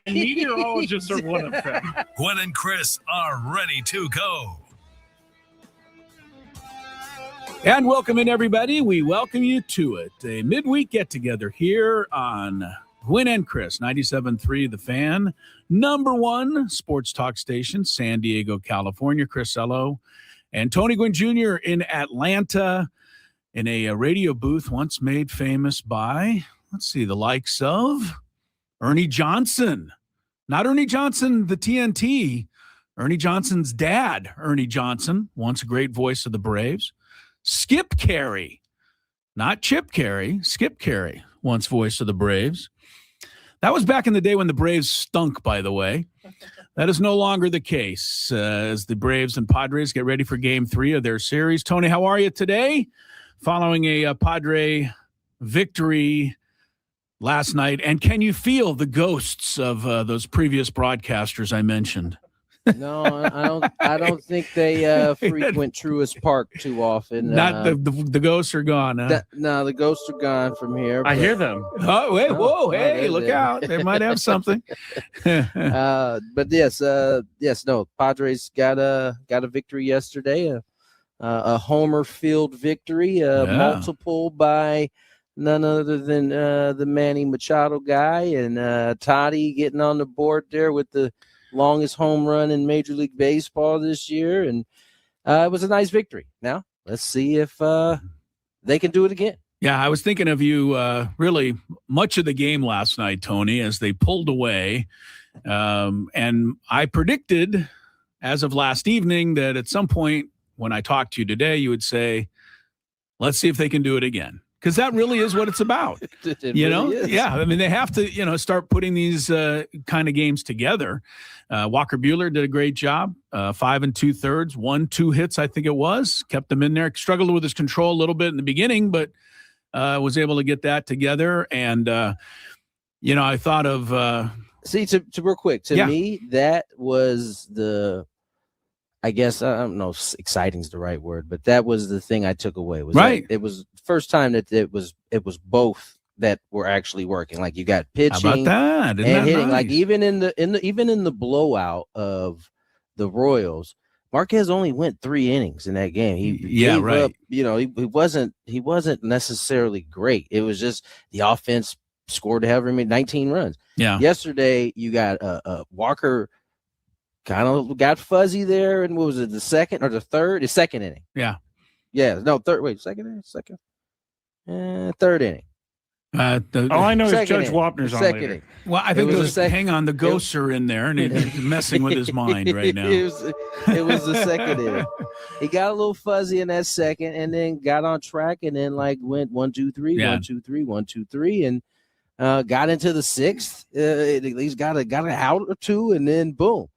meteorologists are one of them. Gwynn and Chris are ready to go. And welcome in, everybody. We welcome you to it. A midweek get-together here on Gwynn and Chris, 97.3 The Fan, #1 sports talk station, San Diego, California. Chris Ello and Tony Gwynn Jr. in Atlanta in a radio booth once made famous by, the likes of Ernie Johnson. Not Ernie Johnson, the TNT. Ernie Johnson's dad, Ernie Johnson, once a great voice of the Braves. Skip Carey, not Chip Carey, Skip Carey, once voice of the Braves. That was back in the day when the Braves stunk, by the way. That is no longer the case as the Braves and Padres get ready for Game 3 of their series. Tony, how are you today? Following a Padre victory last night, and can you feel the ghosts of those previous broadcasters I mentioned? No, I don't think they frequent Truist Park too often. Not the ghosts are gone. Huh? No, the ghosts are gone from here. I hear them. Oh, wait, whoa, hey, look out! They might have something. But yes, no. Padres got a victory yesterday. A homer field victory, multiple by none other than the Manny Machado guy, and Toddy getting on the board there with the longest home run in Major League Baseball this year, and it was a nice victory. Now let's see if they can do it again. Yeah, I was thinking of you really much of the game last night, Tony, as they pulled away, and I predicted as of last evening that at some point when I talked to you today, you would say, let's see if they can do it again. Because that really is what it's about. Yeah. I mean, they have to, start putting these kind of games together. Walker Buehler did a great job. 5 2/3, 1-2 hits, I think it was. Kept them in there. Struggled with his control a little bit in the beginning, but was able to get that together. And, I thought of. To real quick, to me, that was I guess, I don't know if exciting is the right word, but that was the thing I took away. It was the first time that it was both that were actually working. Like you got pitching and hitting. Nice? Like even in the blowout of the Royals, Marquez only went 3 innings in that game. He gave up, he wasn't necessarily great. It was just the offense scored to have 19 runs. Yeah. Yesterday you got Walker kind of got fuzzy there, and what was it, the second or the third? The second inning. Yeah. No, third. Wait, second inning? Third inning. All I know is Judge Wapner's on second later. inning. Well, I think hang on, the ghosts are in there, and he's messing with his mind right now. It was the second inning. He got a little fuzzy in that second, and then got on track, and then went 1, 2, 3, 1, 2, 3, 1, 2, 3, and got into the sixth. At least got an out or two, and then boom.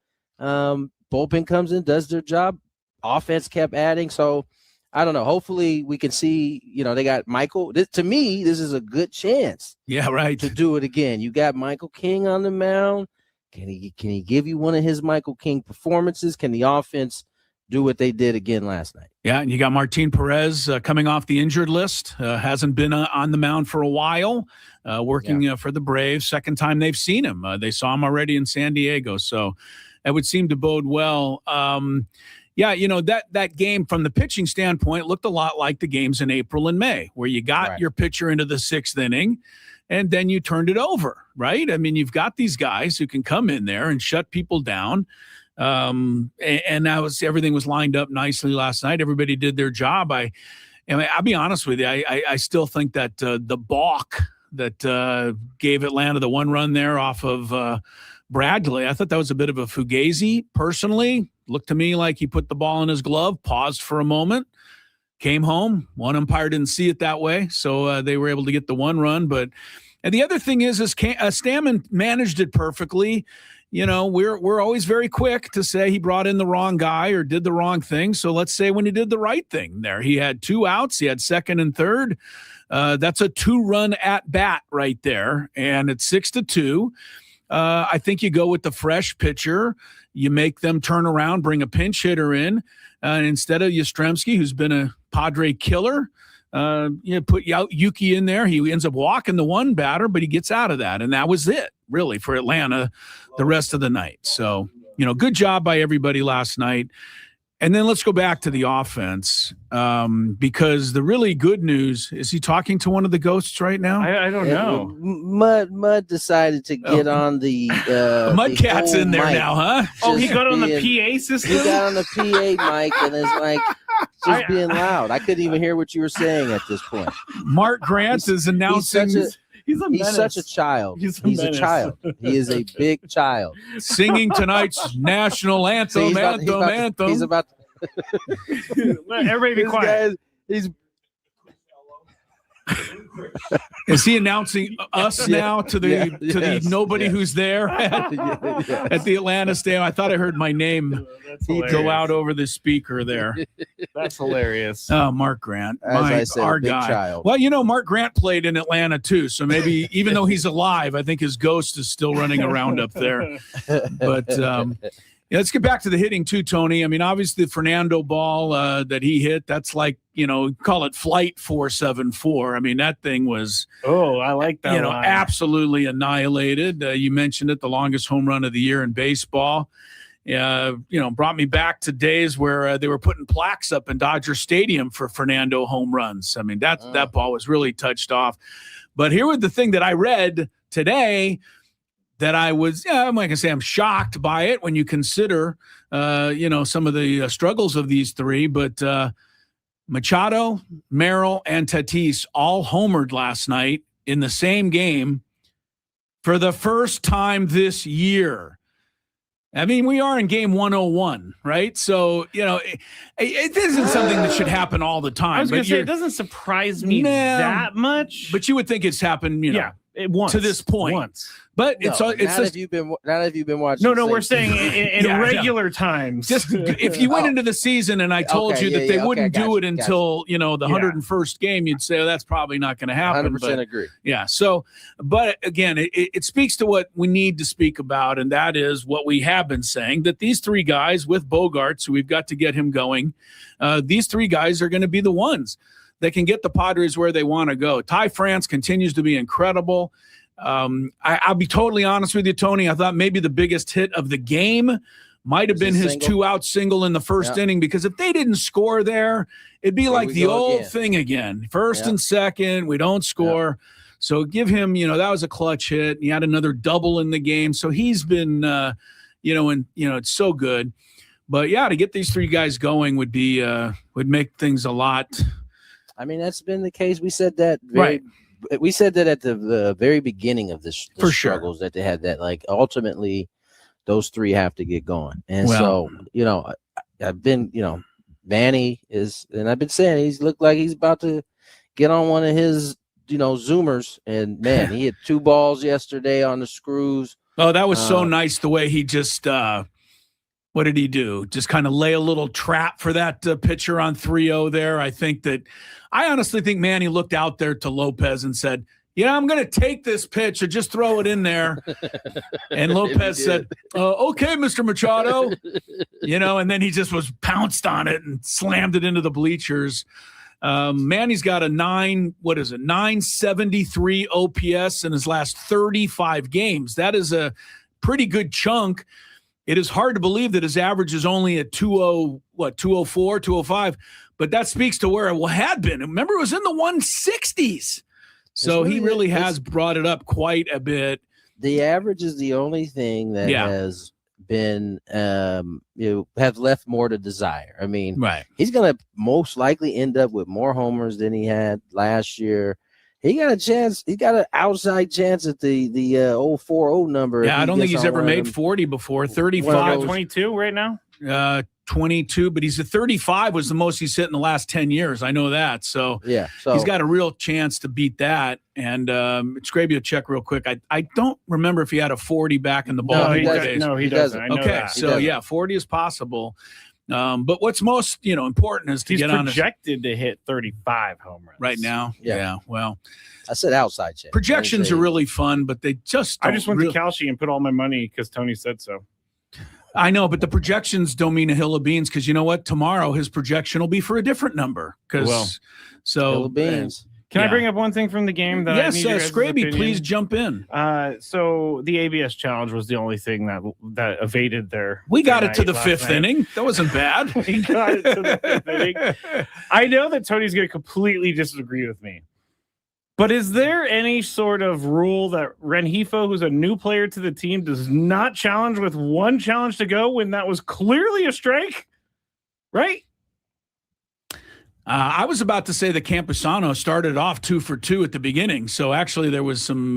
Bullpen comes in, does their job. Offense kept adding. So I don't know. Hopefully we can see, they got Michael. To me, this is a good chance. Yeah, right. To do it again. You got Michael King on the mound. Can he give you one of his Michael King performances? Can the offense do what they did again last night? Yeah, and you got Martin Perez coming off the injured list. Hasn't been on the mound for a while, working for the Braves. Second time they've seen him. They saw him already in San Diego. So it would seem to bode well. That game from the pitching standpoint looked a lot like the games in April and May, where you got your pitcher into the 6th inning and then you turned it over, right? I mean, you've got these guys who can come in there and shut people down. And everything was lined up nicely last night. Everybody did their job. I'll be honest with you. I still think that the balk that gave Atlanta the 1 run there off of Bradley, I thought that was a bit of a fugazi. Personally, looked to me like he put the ball in his glove, paused for a moment, came home. One umpire didn't see it that way, so they were able to get the 1 run. And the other thing is Stammen managed it perfectly. We're always very quick to say he brought in the wrong guy or did the wrong thing. So let's say when he did the right thing there, he had 2 outs. He had second and third. That's a 2-run at bat right there. And it's 6-2. I think you go with the fresh pitcher. You make them turn around, bring a pinch hitter in. Instead of Yastrzemski, who's been a Padre killer, put Yuki in there. He ends up walking the one batter, but he gets out of that. And that was it, really, for Atlanta the rest of the night. So, good job by everybody last night. And then let's go back to the offense, because the really good news is he talking to one of the ghosts right now? I don't know. Mud decided to get on the Mudcat's in there mic. now, huh? He got on the PA system? He got on the PA mic and is like just being loud. I couldn't even hear what you were saying at this point. Mark Grant is announcing. He's such a child. He's a child. He is a big child. Singing tonight's national anthem. He's about Everybody be quiet. Is he announcing us now to the nobody who's there at the Atlanta Stadium? I thought I heard my name go out over the speaker there. That's hilarious. Oh, Mark Grant, our guy. Child. Well, Mark Grant played in Atlanta too, so maybe even though he's alive, I think his ghost is still running around up there. But let's get back to the hitting too, Tony. I mean, obviously the Fernando ball that he hit, that's like, call it flight 474. I mean, that thing was, I like that line. Absolutely annihilated. You mentioned it, the longest home run of the year in baseball. Brought me back to days where they were putting plaques up in Dodger Stadium for Fernando home runs. I mean, that ball was really touched off. But here was the thing that I read today that I was, I'm not going to say I'm shocked by it when you consider, some of the struggles of these three, but Machado, Merrill, and Tatis all homered last night in the same game for the first time this year. I mean, we are in game 101, right? So, it isn't something that should happen all the time. I was going to say, it doesn't surprise me that much. But you would think it's happened, once, to this point. Once. But not if you've been watching. No, we're saying in regular times. Just if you went into the season and I told you that they wouldn't do it until the 101st game, you'd say that's probably not going to happen. 100% agree. Yeah. So, but again, it speaks to what we need to speak about, and that is what we have been saying, that these three guys with Bogarts, who we've got to get him going, these three guys are going to be the ones that can get the Padres where they want to go. Ty France continues to be incredible. I'll be totally honest with you, Tony. I thought maybe the biggest hit of the game might have been his single. 2-out single in the first inning, because if they didn't score there, it'd be like the old thing again. First and second, we don't score. So give him, that was a clutch hit. He had another double in the game. So he's been, it's so good. But to get these three guys going would make things a lot. I mean, that's been the case. We said that we said that at the very beginning of the struggles that they had, that like ultimately those three have to get going. And so, I've been, Manny is, and I've been saying he's looked like he's about to get on one of his, Zoomers. And man, he hit 2 balls yesterday on the screws. Oh, that was so nice the way he just, what did he do? Just kind of lay a little trap for that pitcher on 3-0 there. I honestly think Manny looked out there to Lopez and said, I'm going to take this pitch or just throw it in there. And Lopez said, okay, Mr. Machado, and then he just was pounced on it and slammed it into the bleachers. Manny's got a 973 OPS in his last 35 games. That is a pretty good chunk. It is hard to believe that his average is only at 204, 205, but that speaks to where it had been. Remember, it was in the 160s. So he really has brought it up quite a bit. The average is the only thing that has been, have left more to desire. I mean, he's going to most likely end up with more homers than he had last year. He got a chance. He got an outside chance at the old 4-0 number. Yeah, I don't think he's ever made 40 before. 35, 22 right now. 22, but he's at 35 was the most he's hit in the last 10 years. I know that. So he's got a real chance to beat that. And Skraby will check real quick. I don't remember if he had a 40 back in the ball. No, he doesn't. I know that. So 40 is possible. But what's most important is to get on. He's projected to hit 35 home runs right now. Yeah. Well, I said outside chance. Projections are really fun, but they just. I just went to Kalshi and put all my money because Tony said so. I know, but the projections don't mean a hill of beans because you know what? Tomorrow his projection will be for a different number. Hill of beans. Can I bring up one thing from the game? That yes, I need your guys' Skraby, opinion? please jump in. So the ABS challenge was the only thing that evaded their. We got it to the last fifth night. inning. That wasn't bad. We got it to the fifth inning. I know that Tony's going to completely disagree with me, but is there any sort of rule that Rengifo, who's a new player to the team, does not challenge with one challenge to go when that was clearly a strike? Right? I was about to say that Campusano started off 2 for 2 at the beginning, so actually there was some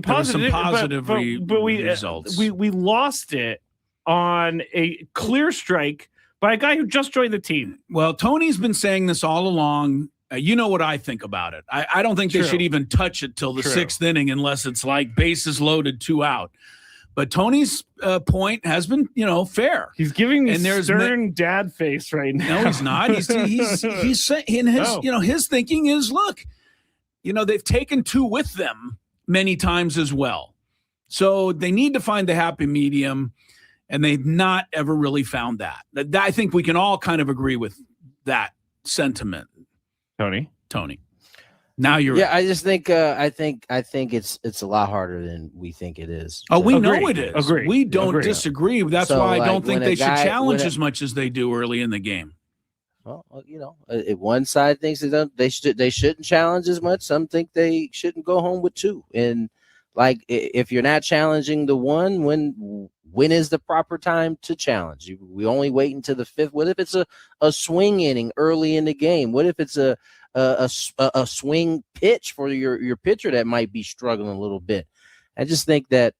positive results. We lost it on a clear strike by a guy who just joined the team. Well, Tony's been saying this all along. You know what I think about it. I don't think they should even touch it till the sixth inning unless it's like bases loaded, 2 out. But Tony's point has been, fair. He's giving me stern dad face right now. No, he's not. He's in his, his thinking is, look, they've taken 2 with them many times as well. So they need to find the happy medium, and they've not ever really found that. I think we can all kind of agree with that sentiment. Tony. Now you're right. I just think I think it's a lot harder than we think it is. Oh, we know it is. Agree. We don't disagree. That's why I don't think they should challenge as much as they do early in the game. Well, one side thinks they shouldn't challenge as much. Some think they shouldn't go home with 2. And like, if you're not challenging the one, when is the proper time to challenge? We only wait until the 5th. What if it's a swing inning early in the game? What if it's a swing pitch for your pitcher that might be struggling a little bit? I just think that,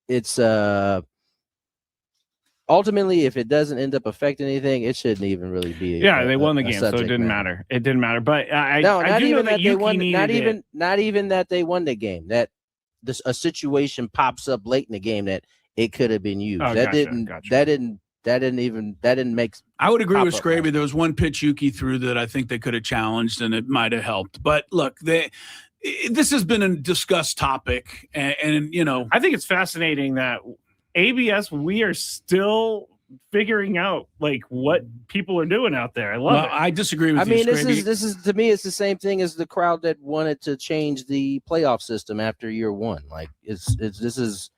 it's ultimately, if it doesn't end up affecting anything, it shouldn't even really be. They won the game, so it didn't matter. It didn't matter. But I do know that they won. Not even that they won the game. That a situation pops up late in the game that it could have been used. That didn't make. I would agree with Skraby. There was one pitch Yuki threw that I think they could have challenged, and it might have helped. But look, this has been a discussed topic, and I think it's fascinating that ABS, we are still figuring out like what people are doing out there. I love it. I disagree with you. This is to me, it's the same thing as the crowd that wanted to change the playoff system after year 1. Like this is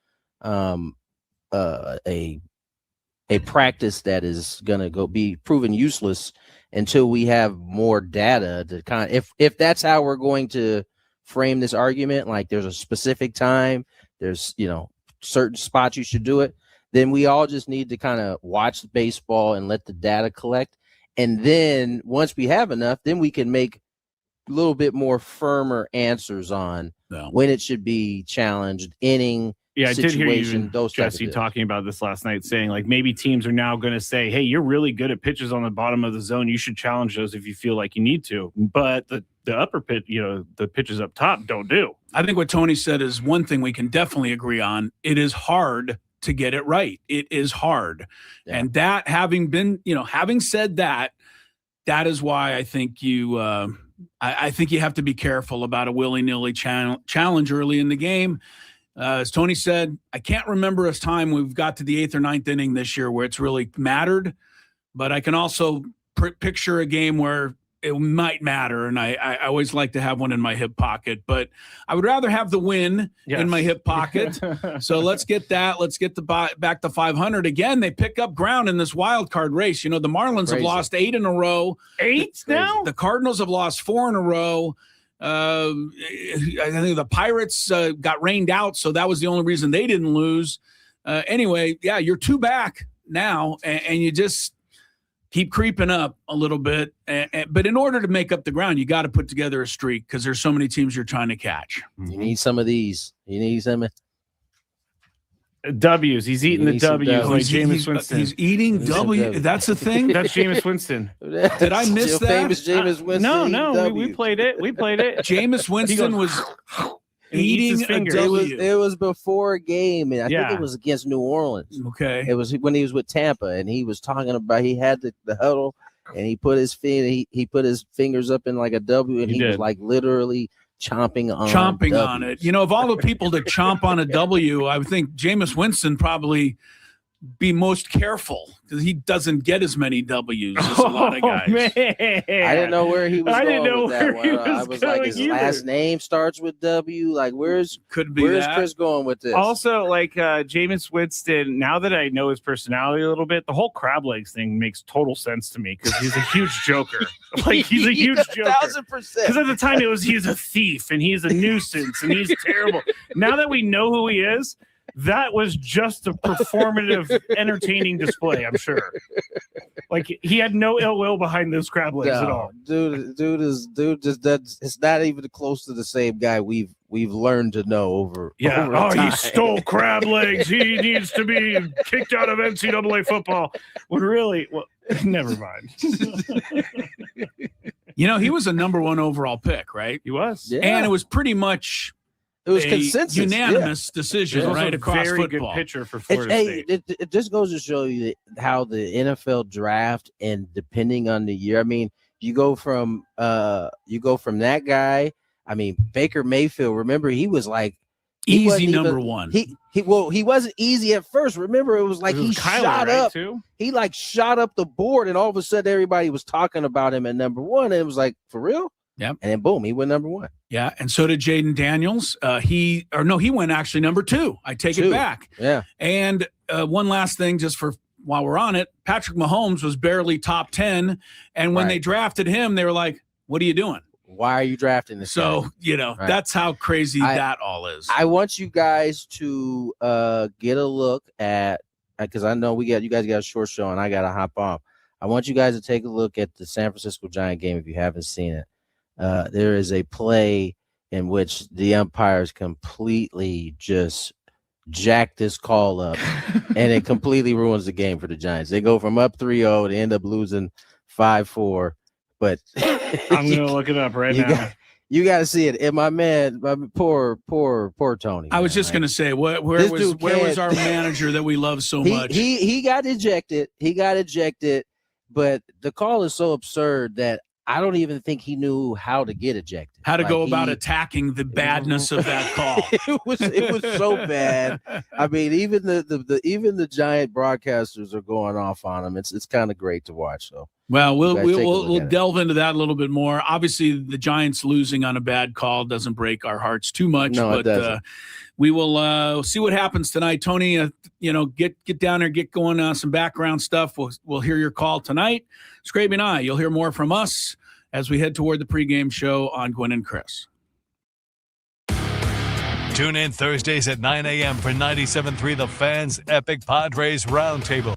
a practice that is going to be proven useless until we have more data to if that's how we're going to frame this argument, like there's a specific time, there's certain spots you should do it, then we all just need to kind of watch baseball and let the data collect. And then once we have enough, then we can make a little bit more firmer answers on when it should be challenged, inning, I did hear you, those Jesse, talking about this last night, saying like maybe teams are now going to say, hey, you're really good at pitches on the bottom of the zone. You should challenge those if you feel like you need to. But the upper pitch, the pitches up top don't do. I think what Tony said is one thing we can definitely agree on. It is hard to get it right. It is hard. Yeah. And that having said that, that is why I think I think you have to be careful about a willy-nilly challenge early in the game. As Tony said, I can't remember a time we've got to the 8th or 9th inning this year where it's really mattered, but I can also picture a game where it might matter, and I always like to have one in my hip pocket, but I would rather have the win in my hip pocket. So let's get that. Let's get back to 500. Again, they pick up ground in this wild card race. The Marlins have lost 8 in a row. 8 now? The Cardinals have lost 4 in a row. I think the Pirates got rained out, so that was the only reason they didn't lose. Anyway, you're 2 back now, and you just keep creeping up a little bit. But in order to make up the ground, you got to put together a streak because there's so many teams you're trying to catch. You need some of these. You need some W's. He's eating the W's like Jameis Winston. He's eating W. That's the thing. That's Jameis Winston. Did I miss that? Famous Jameis Winston. No. We played it. Jameis Winston was eating a W. It was before a game, and I think it was against New Orleans. Okay. It was when he was with Tampa, and he was talking about he had the huddle, and he put his fingers up in like a W, and he was like literally chomping on it. Of all the people to chomp on a W, I would think Jameis Winston probably be most careful because he doesn't get as many W's as a lot of guys. Man. I didn't know where he was going with that one. I was like, his last name starts with W. Like, where's Chris going with this? Also, like Jameis Winston, now that I know his personality a little bit, the whole crab legs thing makes total sense to me because he's a huge joker. Like, he's a huge joker. 1,000%. Because at the time he's a thief and he's a nuisance and he's terrible. Now that we know who he is, that was just a performative, entertaining display, I'm sure. Like, he had no ill will behind those crab legs at all. Dude just does. It's not even close to the same guy we've learned to know over. Yeah. Over time. He stole crab legs. He needs to be kicked out of NCAA football. When really, well, never mind. He was a number 1 overall pick, right? He was, yeah. And it was pretty much. It was consensus, unanimous decision right across very football. Good pitcher for Florida State. It just goes to show you how the NFL draft, and depending on the year, I mean, you go from that guy. I mean, Baker Mayfield. Remember, he was like easy number 1. He wasn't easy at first. Remember, it was like he shot up. Too? He like shot up the board, and all of a sudden, everybody was talking about him at number 1. And it was like, for real. Yeah. And then boom, he went number 1. Yeah. And so did Jaden Daniels. He went actually number 2. I take it back. Yeah. And one last thing, just for while we're on it, Patrick Mahomes was barely top 10. And when they drafted him, they were like, what are you doing? Why are you drafting this guy? That's how crazy that all is. I want you guys to get a look at, because I know you guys got a short show and I got to hop off. I want you guys to take a look at the San Francisco Giant game if you haven't seen it. There is a play in which the umpires completely just jack this call up, and it completely ruins the game for the Giants. They go from up 3-0 to end up losing 5-4. But I'm going to look it up right now. You got to see it. And my poor Tony. I was just going to say, where was our manager that we love so much? He got ejected. But the call is so absurd that I don't even think he knew how to get ejected. How to go about attacking the badness of that call. It was so bad. I mean, even the Giant broadcasters are going off on him. It's kind of great to watch. So well, we'll delve into that a little bit more. Obviously, the Giants losing on a bad call doesn't break our hearts too much. No, but it doesn't. We will see what happens tonight, Tony. Get down there, get going on some background stuff. We'll hear your call tonight. Skraby and I, you'll hear more from us as we head toward the pregame show on Gwynn and Chris. Tune in Thursdays at 9 a.m. for 97.3 The Fan's Epic Padres Roundtable.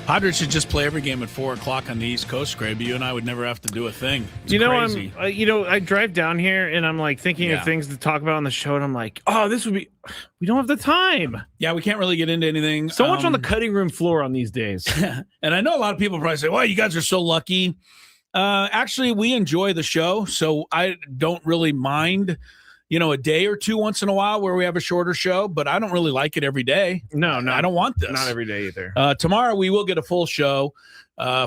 Padres should just play every game at 4 o'clock on the East Coast, Skraby. You and I would never have to do a thing. It's crazy. I drive down here and I'm like thinking of things to talk about on the show, and I'm like, oh, we don't have the time. Yeah, we can't really get into anything. So much on the cutting room floor on these days. And I know a lot of people probably say, well, you guys are so lucky. Actually, we enjoy the show, so I don't really mind, a day or two once in a while where we have a shorter show, but I don't really like it every day. No, I don't want this. Not every day either. Tomorrow we will get a full show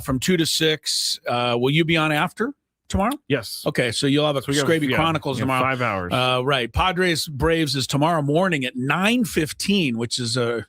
from 2 to 6. Will you be on after tomorrow? Yes. Okay, so you'll have a Skraby Chronicles tomorrow. 5 hours. Right. Padres Braves is tomorrow morning at 9:15, which is a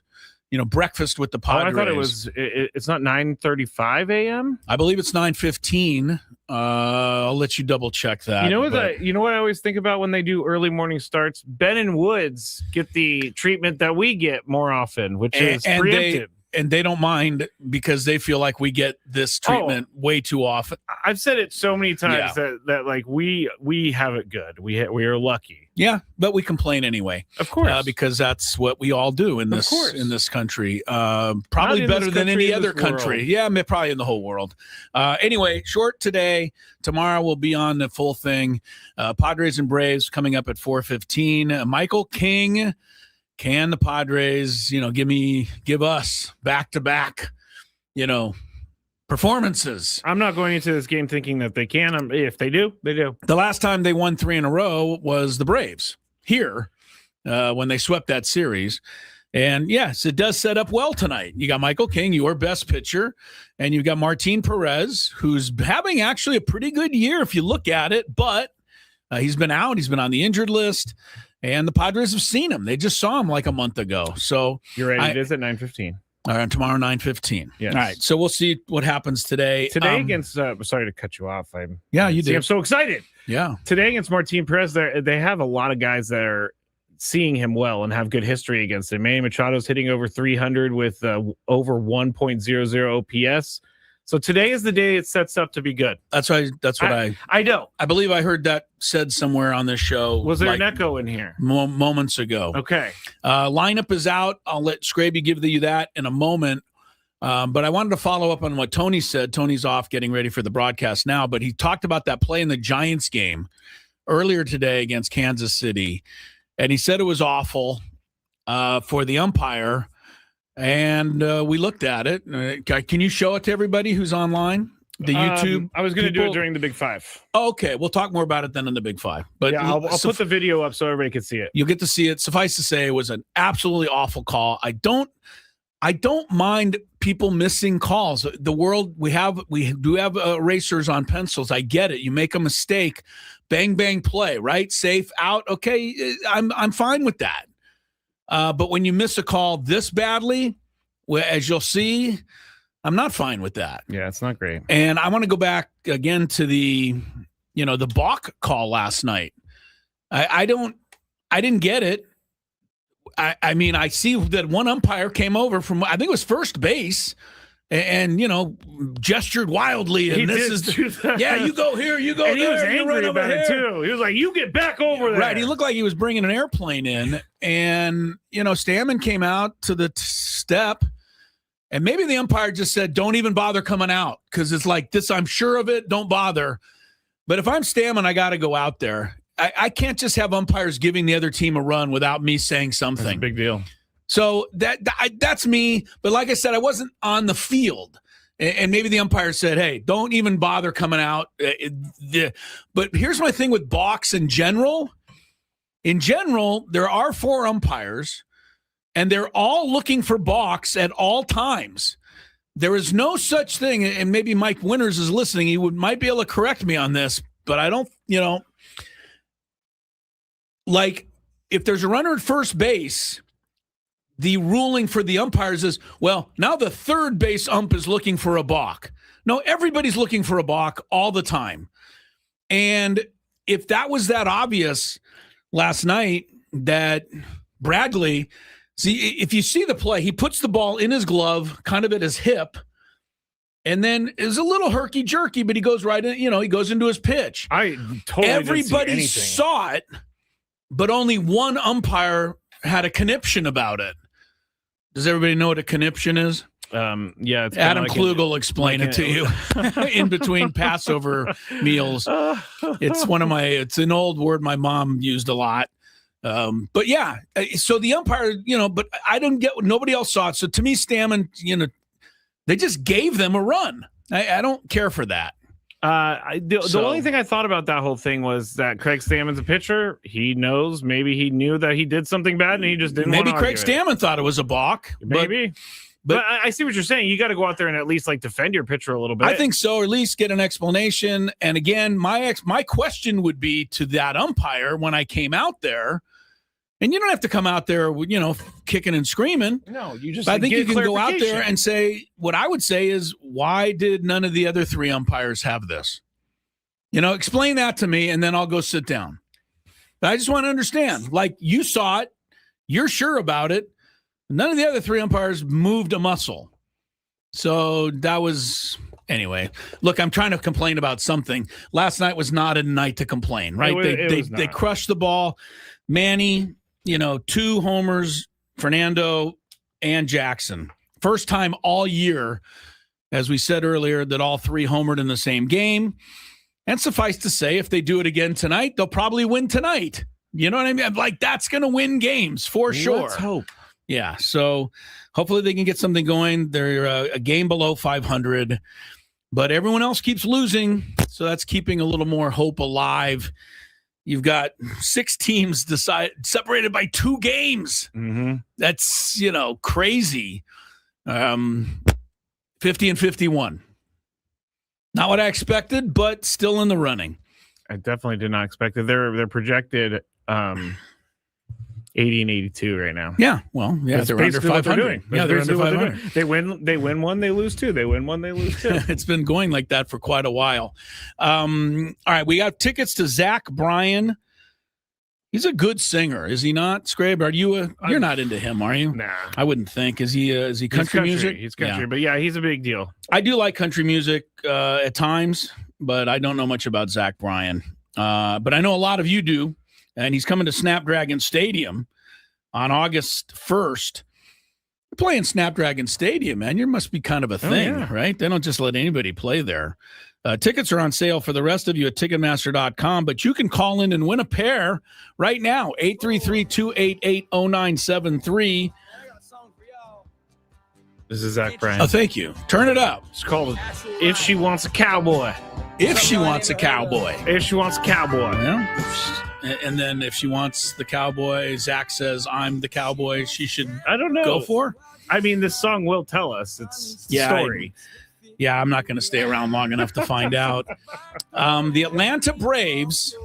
breakfast with the Padres. I thought it's not 9:35 a.m. I believe it's 9:15. I'll let you double check that. You know what I always think about when they do early morning starts? Ben and Woods get the treatment that we get more often, which is preemptive. And they don't mind because they feel like we get this treatment way too often. I've said it so many times that like we have it good. We are lucky. Yeah, but we complain anyway. Of course, because that's what we all do in this country. Probably better than any other country. Yeah, probably in the whole world. Anyway, short today. Tomorrow we'll be on the full thing. Padres and Braves coming up at 4:15. Michael King. Can the Padres, give us back-to-back, performances? I'm not going into this game thinking that they can. If they do, they do. The last time they won 3 in a row was the Braves here when they swept that series. And, yes, it does set up well tonight. You got Michael King, your best pitcher, and you've got Martin Perez, who's having actually a pretty good year if you look at it, but he's been out. He's been on the injured list. And the Padres have seen him. They just saw him like a month ago. So you're right. It is at 9:15. All right, tomorrow 9:15. Yes. All right. So we'll see what happens today. Today against. Sorry to cut you off. You did. I'm so excited. Yeah. Today against Martin Perez, they have a lot of guys that are seeing him well and have good history against him. Manny Machado's hitting over 300 with over 1.00 OPS. So today is the day it sets up to be good. That's what I know. I believe I heard that said somewhere on this show. Was there an echo in here? Moments ago. Okay. Lineup is out. I'll let Skraby give you that in a moment. But I wanted to follow up on what Tony said. Tony's off getting ready for the broadcast now, but he talked about that play in the Giants game earlier today against Kansas City. And he said it was awful for the umpire. And we looked at it. Can you show it to everybody who's online? The YouTube. I was going to do it during the Big Five. Oh, okay, we'll talk more about it then in the Big Five. But yeah, I'll put the video up so everybody can see it. You'll get to see it. Suffice to say, it was an absolutely awful call. I don't mind people missing calls. The world we do have erasers on pencils. I get it. You make a mistake, bang bang play, right? Safe out. Okay, I'm fine with that. But when you miss a call this badly, as you'll see, I'm not fine with that. Yeah, it's not great. And I want to go back again to the balk call last night. I didn't get it. I mean, I see that one umpire came over from, I think it was first base, and gestured wildly. And you go here, you go and there. He was angry about it too. He was like, "You get back over there." Right. He looked like he was bringing an airplane in, and Stammen came out to the step, and maybe the umpire just said, "Don't even bother coming out," because it's like this. I'm sure of it. Don't bother. But if I'm Stammen, I got to go out there. I can't just have umpires giving the other team a run without me saying something. That's a big deal. So that's me. But like I said, I wasn't on the field. And maybe the umpire said, hey, don't even bother coming out. But here's my thing with balks in general. In general, there are 4 umpires, and they're all looking for balks at all times. There is no such thing, and maybe Mike Winters is listening. He might be able to correct me on this, but I don't, like if there's a runner at first base, the ruling for the umpires is, well, now the third base ump is looking for a balk. No, everybody's looking for a balk all the time. And if that was that obvious last night that Bradley, see, if you see the play, he puts the ball in his glove, kind of at his hip, and then is a little herky-jerky, but he goes right in, he goes into his pitch. Everybody saw it, but only one umpire had a conniption about it. Does everybody know what a conniption is? Yeah, it's Adam Klug will explain it to you in between Passover meals. It's an old word my mom used a lot. But yeah, so the umpire, but I don't get what nobody else saw it. So to me, Stammen, they just gave them a run. I don't care for that. The only thing I thought about that whole thing was that Craig Stammen's a pitcher. He knows, maybe he knew that he did something bad and he just didn't. Maybe Craig Stammen thought it was a balk. Maybe. But I see what you're saying. You got to go out there and at least defend your pitcher a little bit. I think so, or at least get an explanation. And again, my question would be to that umpire when I came out there. And you don't have to come out there, kicking and screaming. No, you just. But I think you can go out there and say, what I would say is, why did none of the other 3 umpires have this? Explain that to me, and then I'll go sit down. But I just want to understand. Like, you saw it, you're sure about it. None of the other 3 umpires moved a muscle. So that was. Anyway, look, I'm trying to complain about something. Last night was not a night to complain, right? They crushed the ball. Manny. 2 homers, Fernando and Jackson. First time all year, as we said earlier, that all 3 homered in the same game. And suffice to say, if they do it again tonight, they'll probably win tonight. You know what I mean? Like, that's going to win games for sure. Let's hope. Yeah, so hopefully they can get something going. They're a game below 500, but everyone else keeps losing, so that's keeping a little more hope alive. You've got 6 teams separated by 2 games. Mm-hmm. That's, crazy. 50 and 51. Not what I expected, but still in the running. I definitely did not expect it. They're projected 80 and 82 right now. Yeah, well, yeah, they're under 500. Yeah, they're under 500. They win 1, they lose 2. They win 1, they lose 2. It's been going like that for quite a while. All right, we got tickets to Zach Bryan. He's a good singer, is he not? Skraby, are you? You're not into him, are you? Nah, I wouldn't think. Is he country music? He's country, yeah. But yeah, he's a big deal. I do like country music at times, but I don't know much about Zach Bryan. But I know a lot of you do. And he's coming to Snapdragon Stadium on August 1st. You're playing Snapdragon Stadium, man. You must be kind of a thing, right? They don't just let anybody play there. Tickets are on sale for the rest of you at Ticketmaster.com, but you can call in and win a pair right now, 833-288-0973. This is Zach Bryan. Oh, thank you. Turn it up. It's called If She Wants a Cowboy. If She Wants a Cowboy. If She Wants a Cowboy. Yeah. And then if she wants the cowboy, Zach says, I'm the cowboy, she should go for? I mean, this song will tell us. It's the story. I'm not going to stay around long enough to find out. The Atlanta Braves,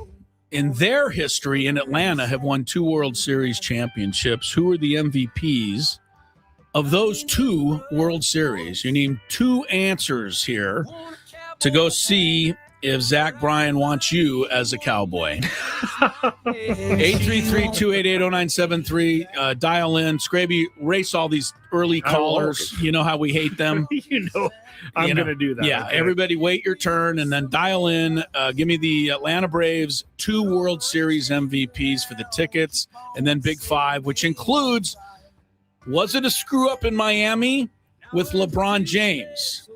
in their history in Atlanta, have won 2 World Series championships. Who are the MVPs of those 2 World Series? You need 2 answers here to go see if Zach Bryan wants you as a cowboy. 833-288-0973. Dial in. Skraby, race all these early callers. You know how we hate them. I'm going to do that. Yeah, everybody wait your turn and then dial in. Give me the Atlanta Braves 2 World Series MVPs for the tickets, and then Big 5, which includes, was it a screw-up in Miami with LeBron James?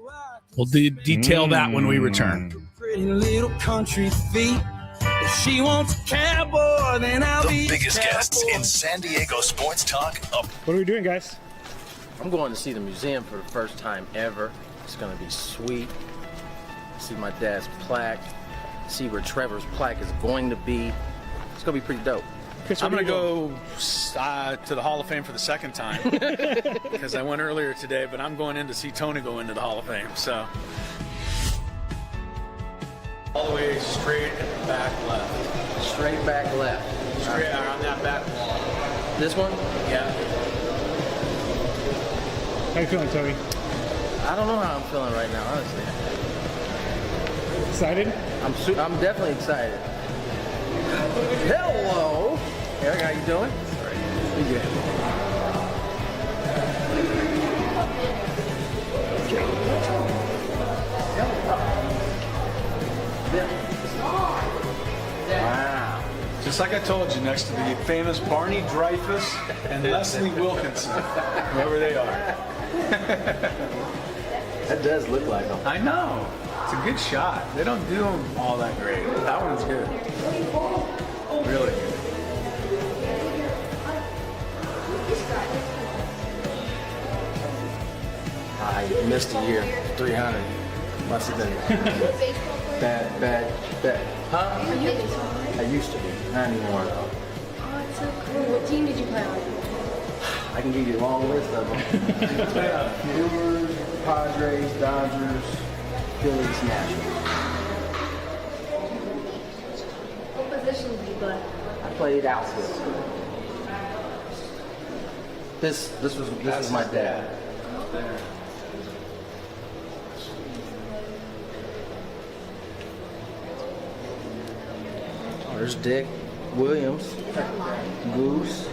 We'll detail that when we return. Pretty little country feet. If she wants a cowboy, then I'll be the biggest guests in San Diego sports talk. What are we doing, guys? I'm going to see the museum for the first time ever. It's going to be sweet. See my dad's plaque. See where Trevor's plaque is going to be. It's going to be pretty dope. I'm going to go to the Hall of Fame for the second time because I went earlier today, but I'm going in to see Tony go into the Hall of Fame. So all the way straight and back left. Straight back left. Straight on that back wall. This one? Yeah. How you feeling, Tony? I don't know how I'm feeling right now, honestly. Excited? I'm definitely excited. Hello. Eric, how you doing? Pretty good. Wow. Just like I told you, next to the famous Barney Dreyfuss and Leslie Wilkinson, whoever they are. That does look like him. I know. It's a good shot. They don't do them all that great. That one's good. Really good. I missed a year. 300. Must have been bad. Huh? Are you a baseball player? I used to be. Not anymore, though. Oh, it's so cool. What team did you play on? I can give you a long list of them. Brewers, Padres, Dodgers, Phillies, Nationals. What position did you play? I played outfield. This was my dad. Oh, there's Dick Williams, Goose.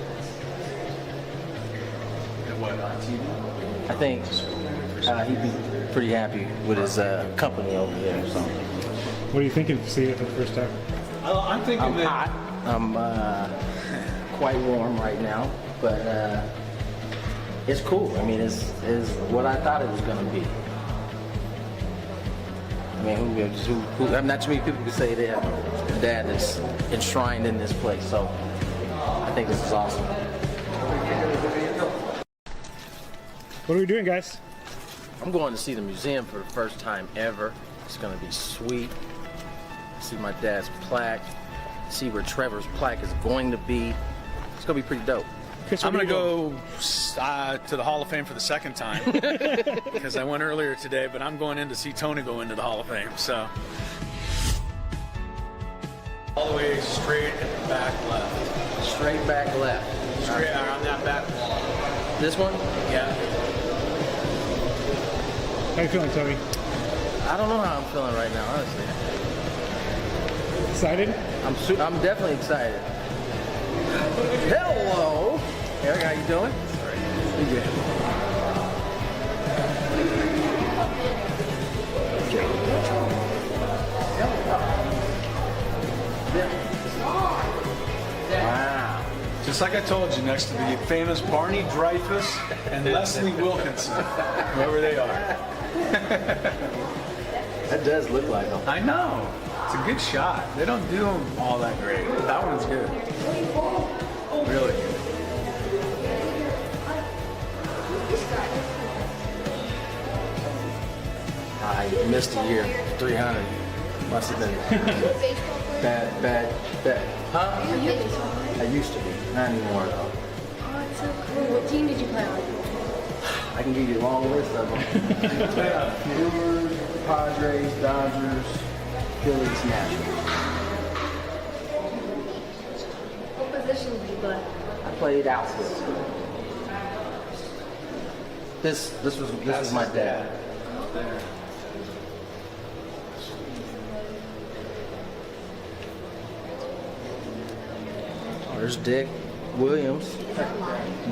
I think he'd be pretty happy with his company over here. So. What are you thinking seeing it for the first time? I'm thinking I'm hot. I'm quite warm right now, but it's cool. I mean, it's what I thought it was going to be. I mean, not too many people can say they have a dad that's enshrined in this place. So I think this is awesome. What are we doing, guys? I'm going to see the museum for the first time ever. It's going to be sweet. See my dad's plaque. See where Trevor's plaque is going to be. It's going to be pretty dope. Chris, I'm going to go to the Hall of Fame for the second time because I went earlier today, but I'm going in to see Tony go into the Hall of Fame. So all the way straight and back left. Straight back left. Straight on that back wall. This one? Yeah. How you feeling, Tony? I don't know how I'm feeling right now, honestly. Excited? I'm definitely excited. Hello, Eric. How you doing? Pretty good. Wow. Just like I told you, next to the famous Barney Dreyfuss and Leslie Wilkinson, whoever they are. That does look like him. I know. It's a good shot. They don't do them all that great. That one's good. Really good. I missed a year. 300. Must have been bad. Huh? Are you a baseball player? I used to be. Not anymore, though. Oh, it's so cool. What team did you play on? I can give you a long list of them. Brewers, Padres, Dodgers, Phillies, Nationals. What position did you play? I played outfield. This was my dad. Oh, there's Dick Williams,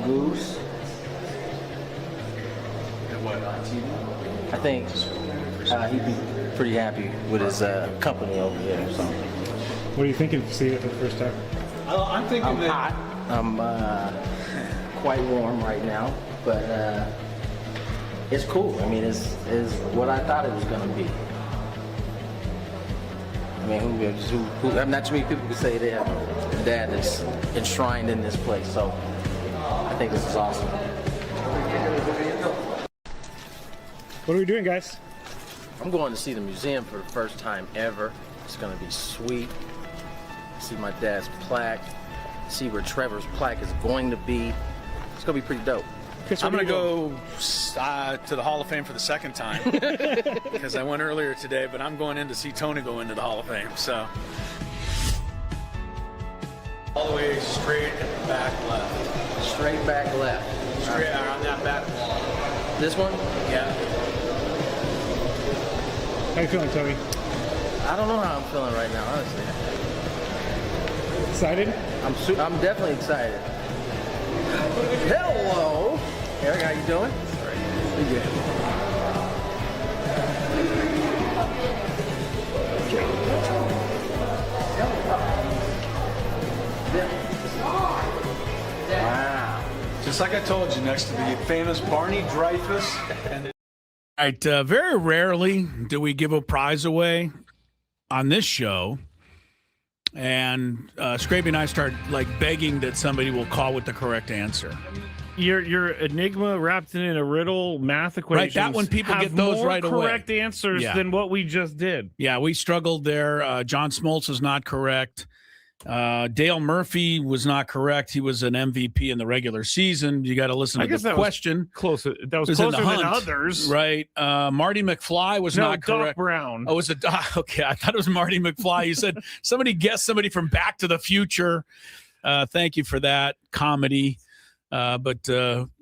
Goose. I think he'd be pretty happy with his company over here. So. What are you thinking seeing it for the first time? I'm thinking I'm hot. I'm quite warm right now, but it's cool. I mean, it's what I thought it was going to be. I mean, not too many people can say they have a dad that's enshrined in this place. So I think this is awesome. What are we doing, guys? I'm going to see the museum for the first time ever. It's going to be sweet. See my dad's plaque. See where Trevor's plaque is going to be. It's going to be pretty dope. Chris, I'm going to go to the Hall of Fame for the second time because I went earlier today, but I'm going in to see Tony go into the Hall of Fame. So all the way straight and back left. Straight back left. Straight on that back wall. This one? Yeah. How you feeling, Tony? I don't know how I'm feeling right now, honestly. Excited? I'm definitely excited. Hello, Eric. How you doing? Pretty good. Just Just like I told you, next to the famous Barney Dreyfus. And All right, very rarely do we give a prize away on this show. And Skraby and I start begging that somebody will call with the correct answer. Your enigma wrapped in a riddle math equation. Right, that when people get those right away. Correct answers than what we just did. Yeah, we struggled there. John Smoltz is not correct. Dale Murphy was not correct. He was an MVP in the regular season. You got to listen to the question. Closer. That was closer than others. Right. Marty McFly was not correct. Doc Brown. Oh, was it? Okay, I thought it was Marty McFly. You said somebody guessed somebody from Back to the Future. Thank you for that comedy. But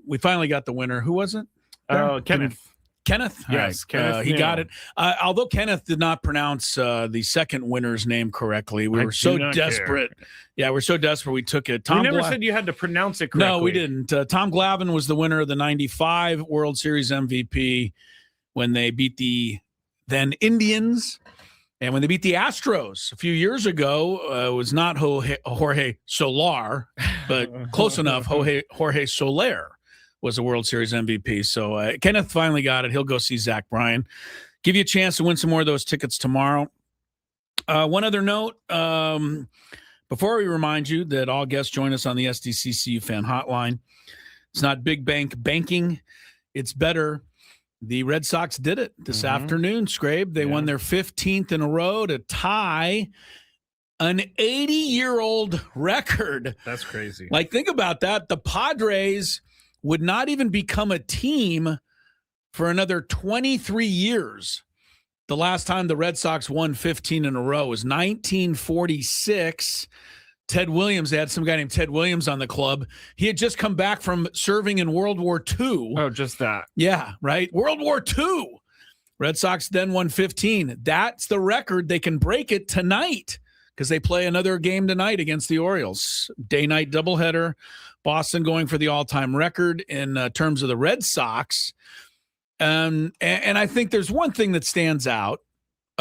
we finally got the winner. Who was it? Kenneth. Kenneth? Yes, right. Kenneth. He got it. Although Kenneth did not pronounce the second winner's name correctly. We were so desperate. Care. Yeah, we're so desperate we took it. You never said you had to pronounce it correctly. No, we didn't. Tom Glavine was the winner of the 95 World Series MVP when they beat the then Indians. And when they beat the Astros a few years ago, it was not Jorge Soler, but close enough. Jorge Soler was the World Series MVP. So Kenneth finally got it. He'll go see Zach Bryan. Give you a chance to win some more of those tickets tomorrow. One other note, before we remind you that all guests join us on the SDCCU fan hotline. It's not big bank banking. It's better. The Red Sox did it this afternoon, Skrabe. They won their 15th in a row to tie an 80-year-old record. That's crazy. Think about that. The Padres would not even become a team for another 23 years. The last time the Red Sox won 15 in a row was 1946. Ted Williams, they had some guy named Ted Williams on the club. He had just come back from serving in World War II. Oh, just that. Yeah, right? World War II. Red Sox then won 15. That's the record. They can break it tonight because they play another game tonight against the Orioles. Day-night doubleheader. Boston going for the all-time record in terms of the Red Sox. And I think there's one thing that stands out.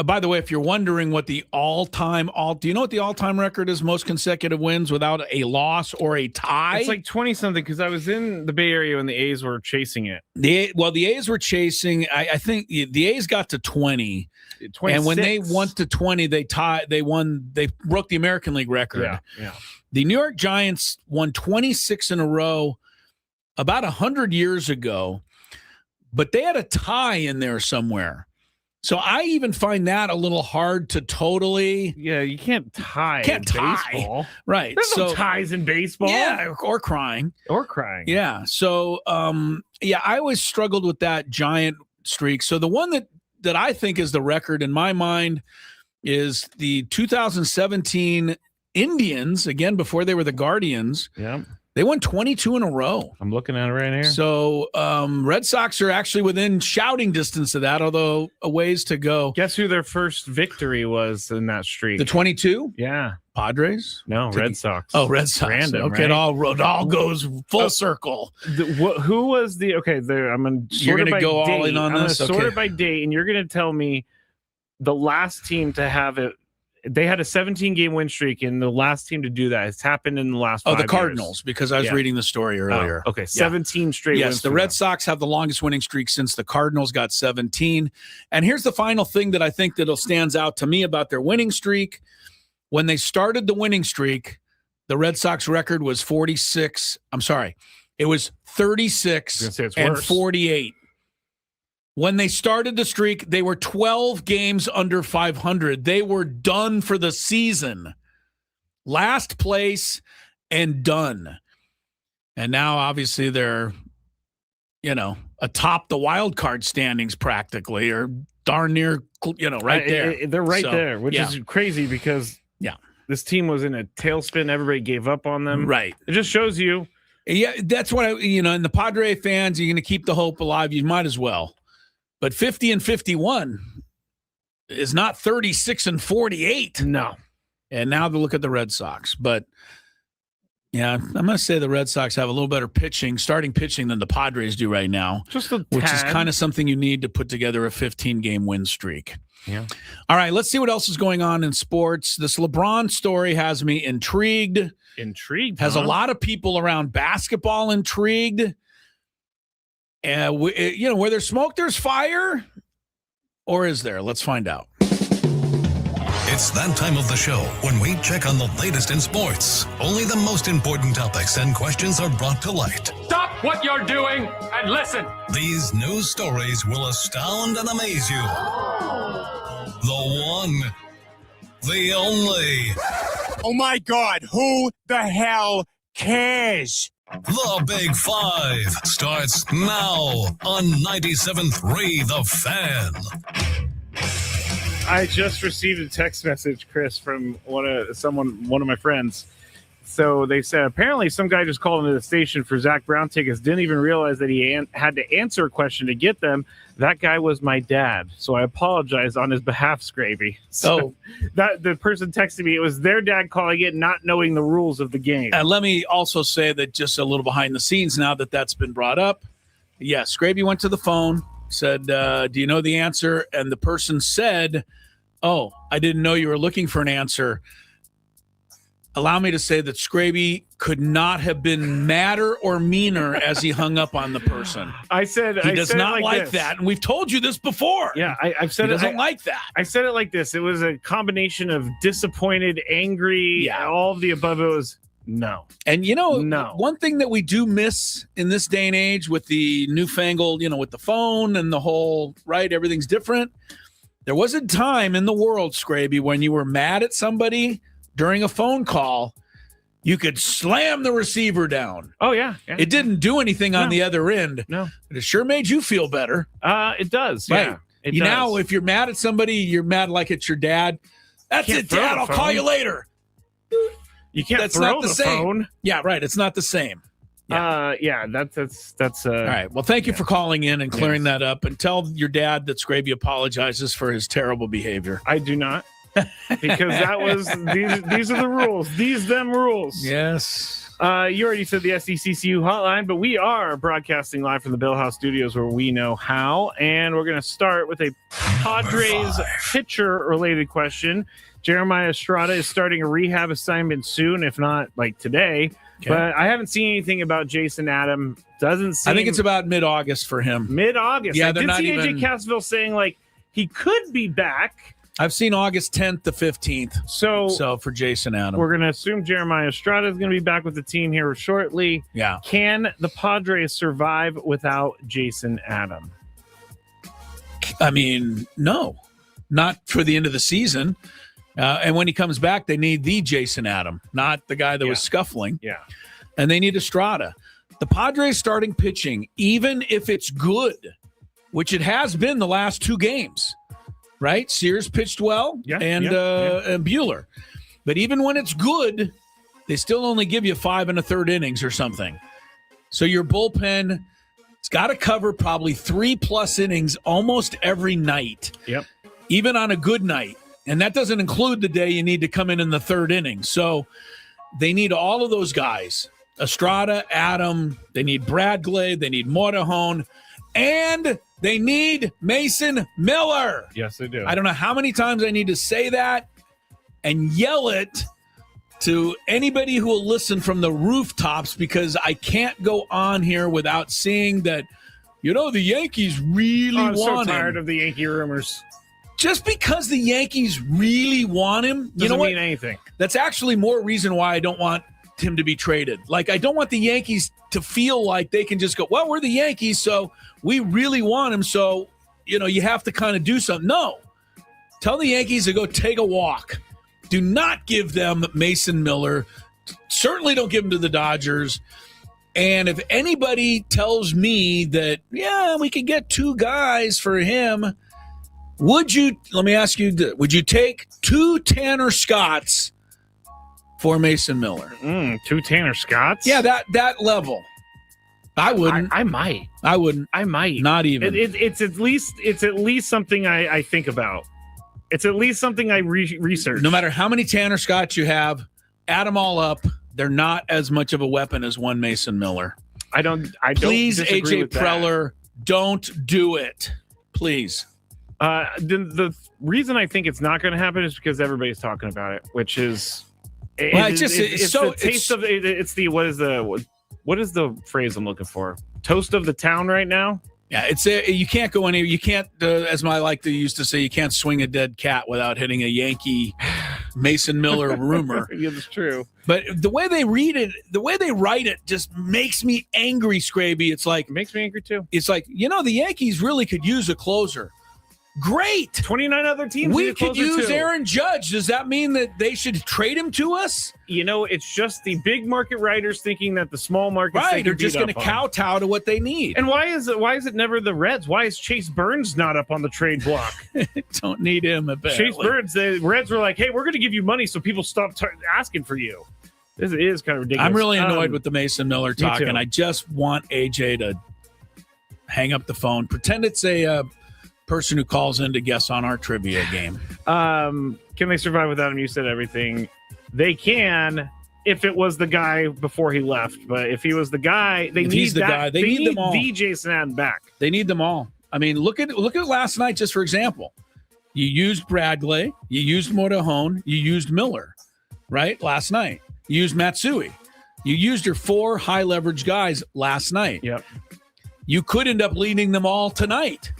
By the way, if you're wondering what the do you know what the all-time record is? Most consecutive wins without a loss or a tie? It's 20-something because I was in the Bay Area when the A's were chasing it. The A's were chasing. I think the A's got to 20. 26. And when they went to 20, they won. They broke the American League record. Yeah. The New York Giants won 26 in a row about 100 years ago, but they had a tie in there somewhere. So I even find that a little hard to totally. Yeah, you can't tie. Baseball. Right. There's no ties in baseball. Yeah, or crying. Yeah. So, I always struggled with that Giant streak. So the one that I think is the record in my mind is the 2017 Indians, again, before they were the Guardians. Yeah. They won 22 in a row. I'm looking at it right here. So Red Sox are actually within shouting distance of that, although a ways to go. Guess who their first victory was in that streak? The 22? Yeah. Padres? No, Red Sox. Oh, Red Sox. Random, okay, right? It all goes full circle. Who was the – okay, I'm going to You're going to go date. all in on this? I'm going to sort it by date, and you're going to tell me the last team to have it. They had a 17-game win streak, and the last team to do that has happened in the last 5 years. The Cardinals, because I was reading the story earlier. Oh, okay, 17 straight wins. Yes, the Red Sox have the longest winning streak since the Cardinals got 17. And here's the final thing that I think that stands out to me about their winning streak. When they started the winning streak, the Red Sox record was 46. I'm sorry. It was 36 and 48. When they started the streak, they were 12 games under 500. They were done for the season. Last place and done. And now, obviously, they're, atop the wild card standings practically, or darn near, right there. They're right there, which is crazy because this team was in a tailspin. Everybody gave up on them. Right. It just shows you. Yeah, that's what and the Padre fans, you're going to keep the hope alive. You might as well. But 50 and 51 is not 36 and 48. No. And now they look at the Red Sox. But Yeah, I'm going to say the Red Sox have a little better starting pitching than the Padres do right now. Just a which is tad. kind of something you need to put together a 15-game win streak. Yeah. All right, let's see what else is going on in sports. This LeBron story has me intrigued. Has a lot of people around basketball intrigued. Where there's smoke, there's fire. Or is there? Let's find out. It's that time of the show when we check on the latest in sports. Only the most important topics and questions are brought to light. Stop what you're doing and listen. These news stories will astound and amaze you. The one, the only. Oh my God, who the hell cares? The Big Five starts now on 97.3 The Fan. I just received a text message, Chris, from one of my friends. So they said apparently some guy just called into the station for Zach Brown tickets, didn't even realize that he had to answer a question to get them. That guy was my dad, so I apologize on his behalf, Skraby. So that the person texted me, it was their dad calling it, not knowing the rules of the game. And let me also say that just a little behind the scenes now that's been brought up. Yes, Skraby went to the phone, said, do you know the answer? And the person said, oh, I didn't know you were looking for an answer. Allow me to say that Skraby could not have been madder or meaner as he hung up on the person. I said he does not like this. that, and we've told you this before. Yeah, I've said he doesn't like that. I said it like this. It was a combination of disappointed, angry, all of the above. It was no. And one thing that we do miss in this day and age with the newfangled, with the phone and the whole, right, everything's different. There was a time in the world, Skraby, when you were mad at somebody during a phone call, you could slam the receiver down. Oh, yeah. It didn't do anything on the other end. No. But it sure made you feel better. It does. Right. Yeah. It does. does. Now, if you're mad at somebody, you're mad like it's your dad. That's it, Dad. I'll call you later. You can't That's throw not the the same. phone. Yeah, right. It's not the same. That's all right. Well, thank you for calling in and clearing that up, and tell your dad that Skraby apologizes for his terrible behavior. I do not, because that was these are the rules. Them rules. Yes. You already said the SDCCU hotline, but we are broadcasting live from the Bill House Studios where we know how, and we're going to start with a Padres pitcher-related question. Jeremiah Estrada is starting a rehab assignment soon, if not like today. Okay. But I haven't seen anything about Jason Adam. Doesn't seem. I think it's about mid-August for him. Mid-August. Yeah, I did see AJ Cassaville saying like he could be back. I've seen August 10th to 15th. So for Jason Adam, we're going to assume Jeremiah Estrada is going to be back with the team here shortly. Yeah. Can the Padres survive without Jason Adam? I mean, no, not for the end of the season. And when he comes back, they need the Jason Adam, not the guy that was scuffling. Yeah. And they need Estrada. The Padres starting pitching, even if it's good, which it has been the last two games, right? Sears pitched well and Buehler. But even when it's good, they still only give you 5 1/3 innings or something. So your bullpen, it's got to cover probably 3+ innings almost every night. Yep. Even on a good night. And that doesn't include the day you need to come in the 3rd inning. So they need all of those guys. Estrada, Adam, they need Bradgley, they need Morejon, and they need Mason Miller. Yes, they do. I don't know how many times I need to say that and yell it to anybody who will listen from the rooftops, because I can't go on here without seeing that, the Yankees really want him. I'm so tired of the Yankee rumors. Just because the Yankees really want him, doesn't mean anything. That's actually more reason why I don't want him to be traded. Like, I don't want the Yankees to feel like they can just go, well, we're the Yankees, so we really want him, so, you have to kind of do something. No. Tell the Yankees to go take a walk. Do not give them Mason Miller. Certainly don't give him to the Dodgers. And if anybody tells me that, we could get 2 guys for him, let me ask you, would you take 2 Tanner Scotts for Mason Miller? 2 Tanner Scotts? Yeah, that level. I wouldn't. I might. I wouldn't. I might. Not even. It's at least something I think about. It's at least something I research. No matter how many Tanner Scotts you have, add them all up, They're not as much of a weapon as one Mason Miller. I don't Please, disagree AJ with that. Preller, don't do it. Please. The reason I think it's not going to happen is because everybody's talking about it, which is It's what is the phrase I'm looking for? Toast of the town right now. Yeah, you can't go anywhere. You can't, as I like to used to say, you can't swing a dead cat without hitting a Yankee Mason Miller rumor. Yeah, that's true. But the way they read it, the way they write it, just makes me angry, Skraby. It makes me angry too. It's like, the Yankees really could use a closer. Great. 29 other teams. We could use Aaron Judge. Does that mean that they should trade him to us? It's just the big market writers thinking that the small market they're just going to kowtow to what they need. And why is it never the Reds? Why is Chase Burns not up on the trade block? Don't need him a bit. Chase Burns, the Reds were like, hey, we're going to give you money so people stop asking for you. This is kind of ridiculous. I'm really annoyed with the Mason Miller talk, and I just want AJ to hang up the phone. Pretend it's a person who calls in to guess on our trivia game. Can they survive without him? You said everything. They can if it was the guy before he left. But if he was the guy, they need them all. The Jason Adam back. They need them all. I mean, look at last night, just for example. You used Bradley, you used Motorhone, you used Miller, right? Last night. You used Matsui. You used your 4 high leverage guys last night. Yep. You could end up leading them all tonight.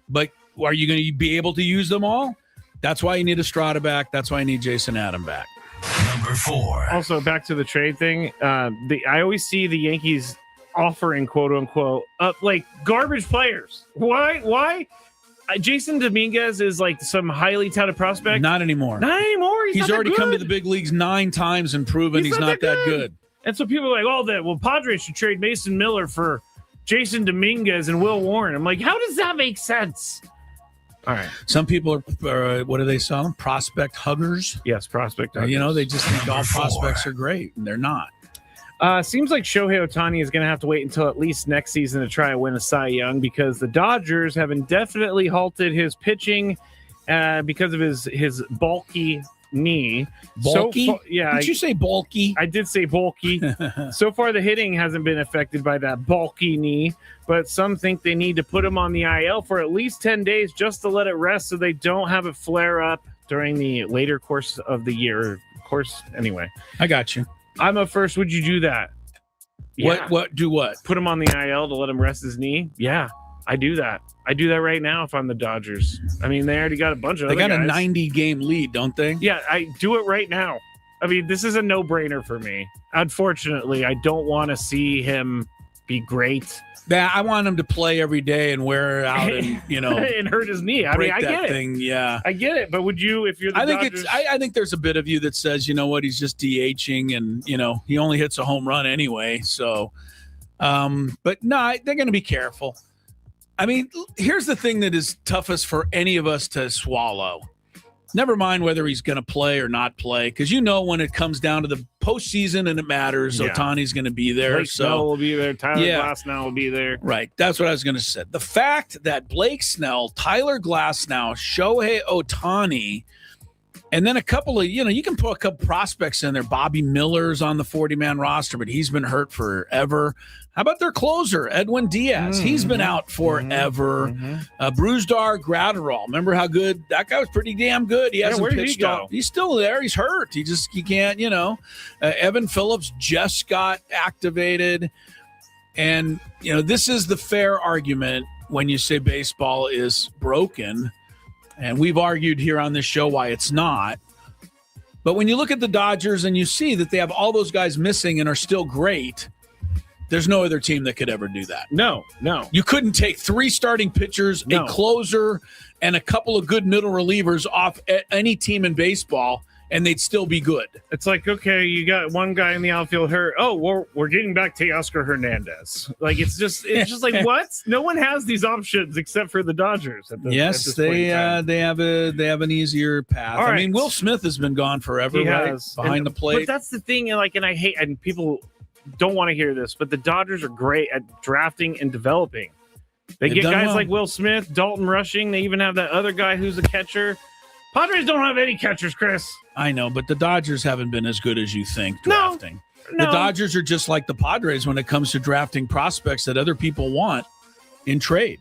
But are you going to be able to use them all? That's why you need Estrada back. That's why you need Jason Adam back. Number 4. Also, back to the trade thing. I always see the Yankees offering, quote unquote, like garbage players. Why? Jason Dominguez is like some highly touted prospect. Not anymore. He's already come to the big leagues 9 times and proven he's not that good. And so people are like, Padres should trade Mason Miller for Jason Dominguez and Will Warren. I'm like, how does that make sense? All right. Some people are, what do they call them? Prospect huggers? Yes, prospect huggers. They just think all prospects are great, and they're not. Seems like Shohei Ohtani is going to have to wait until at least next season to try and win a Cy Young because the Dodgers have indefinitely halted his pitching because of his bulky knee. Bulky? Yeah. Did you say bulky? I did say bulky. So far, the hitting hasn't been affected by that bulky knee, but some think they need to put him on the IL for at least 10 days just to let it rest so they don't have it flare up during the later course of the year. Anyway. I got you. I'm up first. Would you do that? Yeah. What? Do what? Put him on the IL to let him rest his knee? Yeah, I do that. I do that right now if I'm the Dodgers. I mean, they already got a bunch of other guys. They got a 90-game lead, don't they? Yeah, I do it right now. I mean, this is a no-brainer for me. Unfortunately, I don't want to see him be great. Yeah, I want him to play every day and wear it out and, and hurt his knee. I mean, I get it. Thing, yeah. I get it, but would you, if you're the Dodgers? I think there's a bit of you that says, you know what, he's just DHing and, he only hits a home run anyway. So, but no, they're going to be careful. I mean, here's the thing that is toughest for any of us to swallow. Never mind whether he's going to play or not play, because when it comes down to the postseason and it matters, Ohtani's going to be there. Blake Snell will be there. Tyler Glasnow will be there. Right. That's what I was going to say. The fact that Blake Snell, Tyler Glasnow, Shohei Ohtani, and then a couple of, you can put a couple prospects in there. Bobby Miller's on the 40-man roster, but he's been hurt forever. How about their closer, Edwin Diaz? He's been out forever. Brusdar Graterol. Remember how good? That guy was pretty damn good. He hasn't pitched off. He's still there. He's hurt. He can't, Evan Phillips just got activated. And, this is the fair argument when you say baseball is broken. And we've argued here on this show why it's not. But when you look at the Dodgers and you see that they have all those guys missing and are still great, there's no other team that could ever do that. No. You couldn't take 3 starting pitchers, a closer, and a couple of good middle relievers off any team in baseball, and they'd still be good. It's like, okay, you got one guy in the outfield hurt. Oh, we're getting back to Oscar Hernandez. Like, it's just like, what? No one has these options except for the Dodgers. They have an easier path. All right. I mean, Will Smith has been gone forever, right? Behind the plate. But that's the thing, and I hate, and people don't want to hear this, but the Dodgers are great at drafting and developing. They've get guys like Will Smith, Dalton Rushing. They even have that other guy who's a catcher. Padres don't have any catchers, Chris. I know, but the Dodgers haven't been as good as you think drafting. The Dodgers are just like the Padres when it comes to drafting prospects that other people want in trade.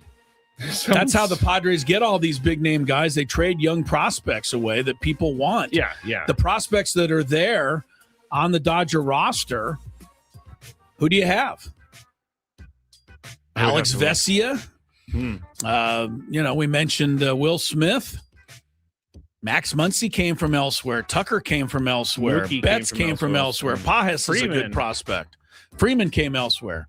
That's how the Padres get all these big-name guys. They trade young prospects away that people want. Yeah. The prospects that are there on the Dodger roster, who do you have? Alex Vesia. We mentioned Will Smith. Max Muncy came from elsewhere. Tucker came from elsewhere. Betts came from elsewhere. Pajas is a good prospect. Freeman came elsewhere.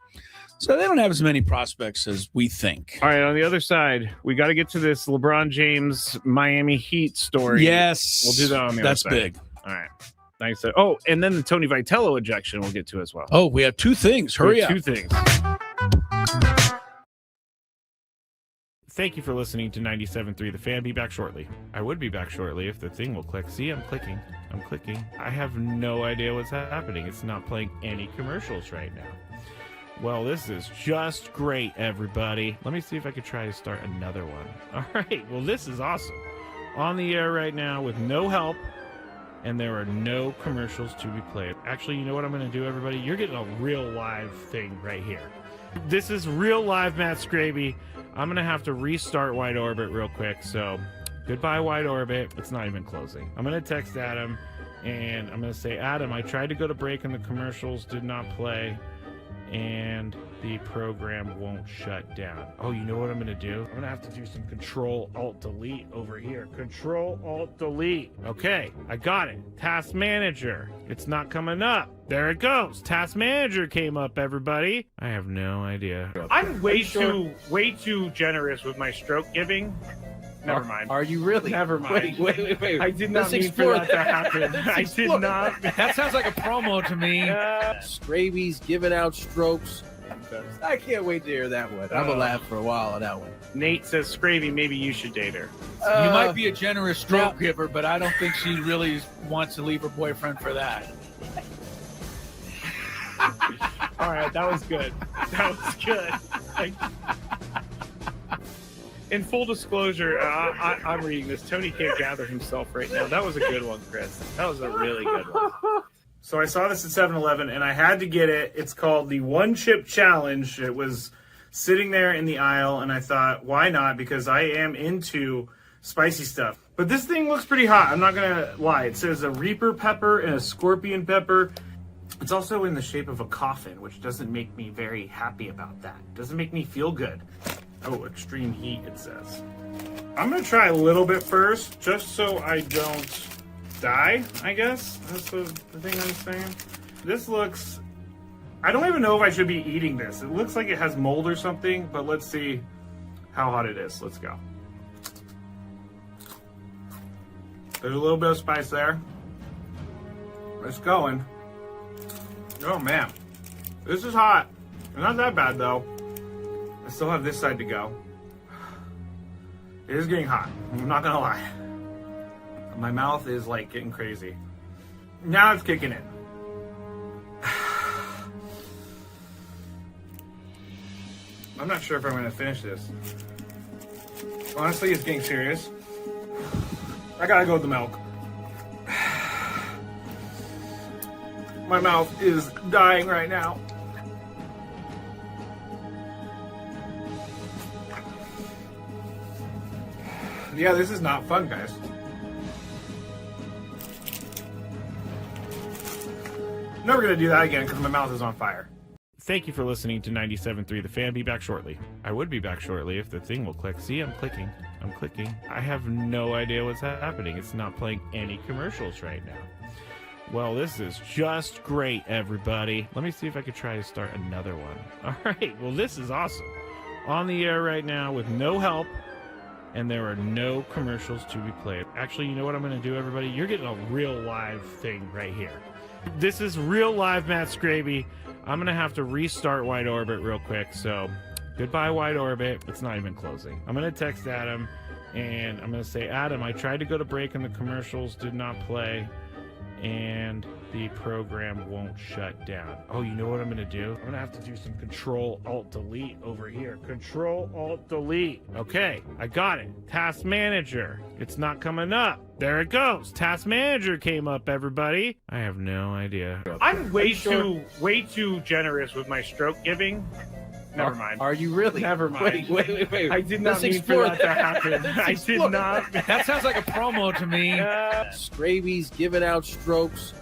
So they don't have as many prospects as we think. All right, on the other side, we got to get to this LeBron James Miami Heat story. Yes. We'll do that on the other side. That's big. All right. Thanks. Oh, and then the Tony Vitello ejection we'll get to as well. Oh, we have two things. Hurry up. Two things. Thank you for listening to 97.3 The Fan. Be back shortly. I would be back shortly if the thing will click. See, I'm clicking. I have no idea what's happening. It's not playing any commercials right now. Well, this is just great, everybody. Let me see if I could try to start another one. All right. Well, this is awesome. On the air right now with no help, and there are no commercials to be played. Actually, you know what I'm going to do, everybody? You're getting a real live thing right here. This is real live Matt Skraby. I'm going to have to restart Wide Orbit real quick. So goodbye, Wide Orbit. It's not even closing. I'm going to text Adam, and I'm going to say, Adam, I tried to go to break, and the commercials did not play. And the program won't shut down. Oh, you know what I'm going to do? I'm going to have to do some Control-Alt-Delete over here. Control-Alt-Delete. Okay, I got it. Task Manager. It's not coming up. There it goes. Task Manager came up, everybody. I have no idea. I'm way too generous with my stroke giving. Never mind. Are you really? Never mind. Wait. I did not mean for that to happen. I did not. That sounds like a promo to me. Skraby's giving out strokes. I can't wait to hear that one. I'm going to laugh for a while on that one. Nate says, Skraby, maybe you should date her. You might be a generous stroke giver, but I don't think she really wants to leave her boyfriend for that. All right, that was good. In full disclosure, I'm reading this. Tony can't gather himself right now. That was a good one, Chris. That was a really good one. So I saw this at 7-Eleven, and I had to get it. It's called the One Chip Challenge. It was sitting there in the aisle, and I thought, why not? Because I am into spicy stuff. But this thing looks pretty hot. I'm not going to lie. It says a Reaper pepper and a Scorpion pepper. It's also in the shape of a coffin, which doesn't make me very happy about that. It doesn't make me feel good. Oh, extreme heat, it says. I'm going to try a little bit first, just so I don't die, I guess. That's the thing I'm saying. This looks... I don't even know if I should be eating this. It looks like it has mold or something, but let's see how hot it is. Let's go. There's a little bit of spice there. It's going. Oh, man. This is hot. It's not that bad, though. I still have this side to go. It is getting hot. I'm not gonna lie. My mouth is like getting crazy. Now it's kicking in. I'm not sure if I'm gonna finish this. Honestly, it's getting serious. I gotta go with the milk. My mouth is dying right now. Yeah, this is not fun, guys. Never gonna do that again because my mouth is on fire. Thank you for listening to 97.3 The Fan. Be back shortly. I would be back shortly if the thing will click. See, I'm clicking. I have no idea what's happening. It's not playing any commercials right now. Well, this is just great, everybody. Let me see if I could try to start another one. All right. Well, this is awesome. On the air right now with no help. And there are no commercials to be played. Actually, you know what I'm going to do, everybody? You're getting a real live thing right here. This is real live Matt Skraby. I'm going to have to restart Wide Orbit real quick. So goodbye, Wide Orbit. It's not even closing. I'm going to text Adam, and I'm going to say, Adam, I tried to go to break, and the commercials did not play. And The program won't shut down. Oh, you know what I'm gonna do? I'm gonna have to do some Control-Alt-Delete over here. Control-Alt-Delete. Okay, I got it. Task Manager. It's not coming up. There it goes. Task Manager came up, everybody. I have no idea. I'm way too generous with my stroke giving. Never mind. Are you really? Never mind. Wait. I did not mean for that to happen. I did not. That sounds like a promo to me. Skraby's giving out strokes.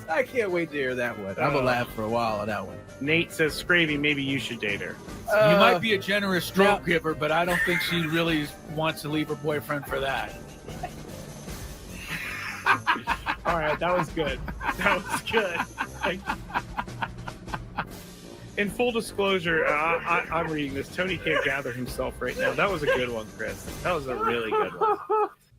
I can't wait to hear that one. I'm gonna laugh for a while on that one. Nate says, Skraby, maybe you should date her. You might be a generous stroke giver, but I don't think she really wants to leave her boyfriend for that. All right, that was good. That was good. In full disclosure, I'm reading this. Tony can't gather himself right now. That was a good one, Chris. That was a really good one.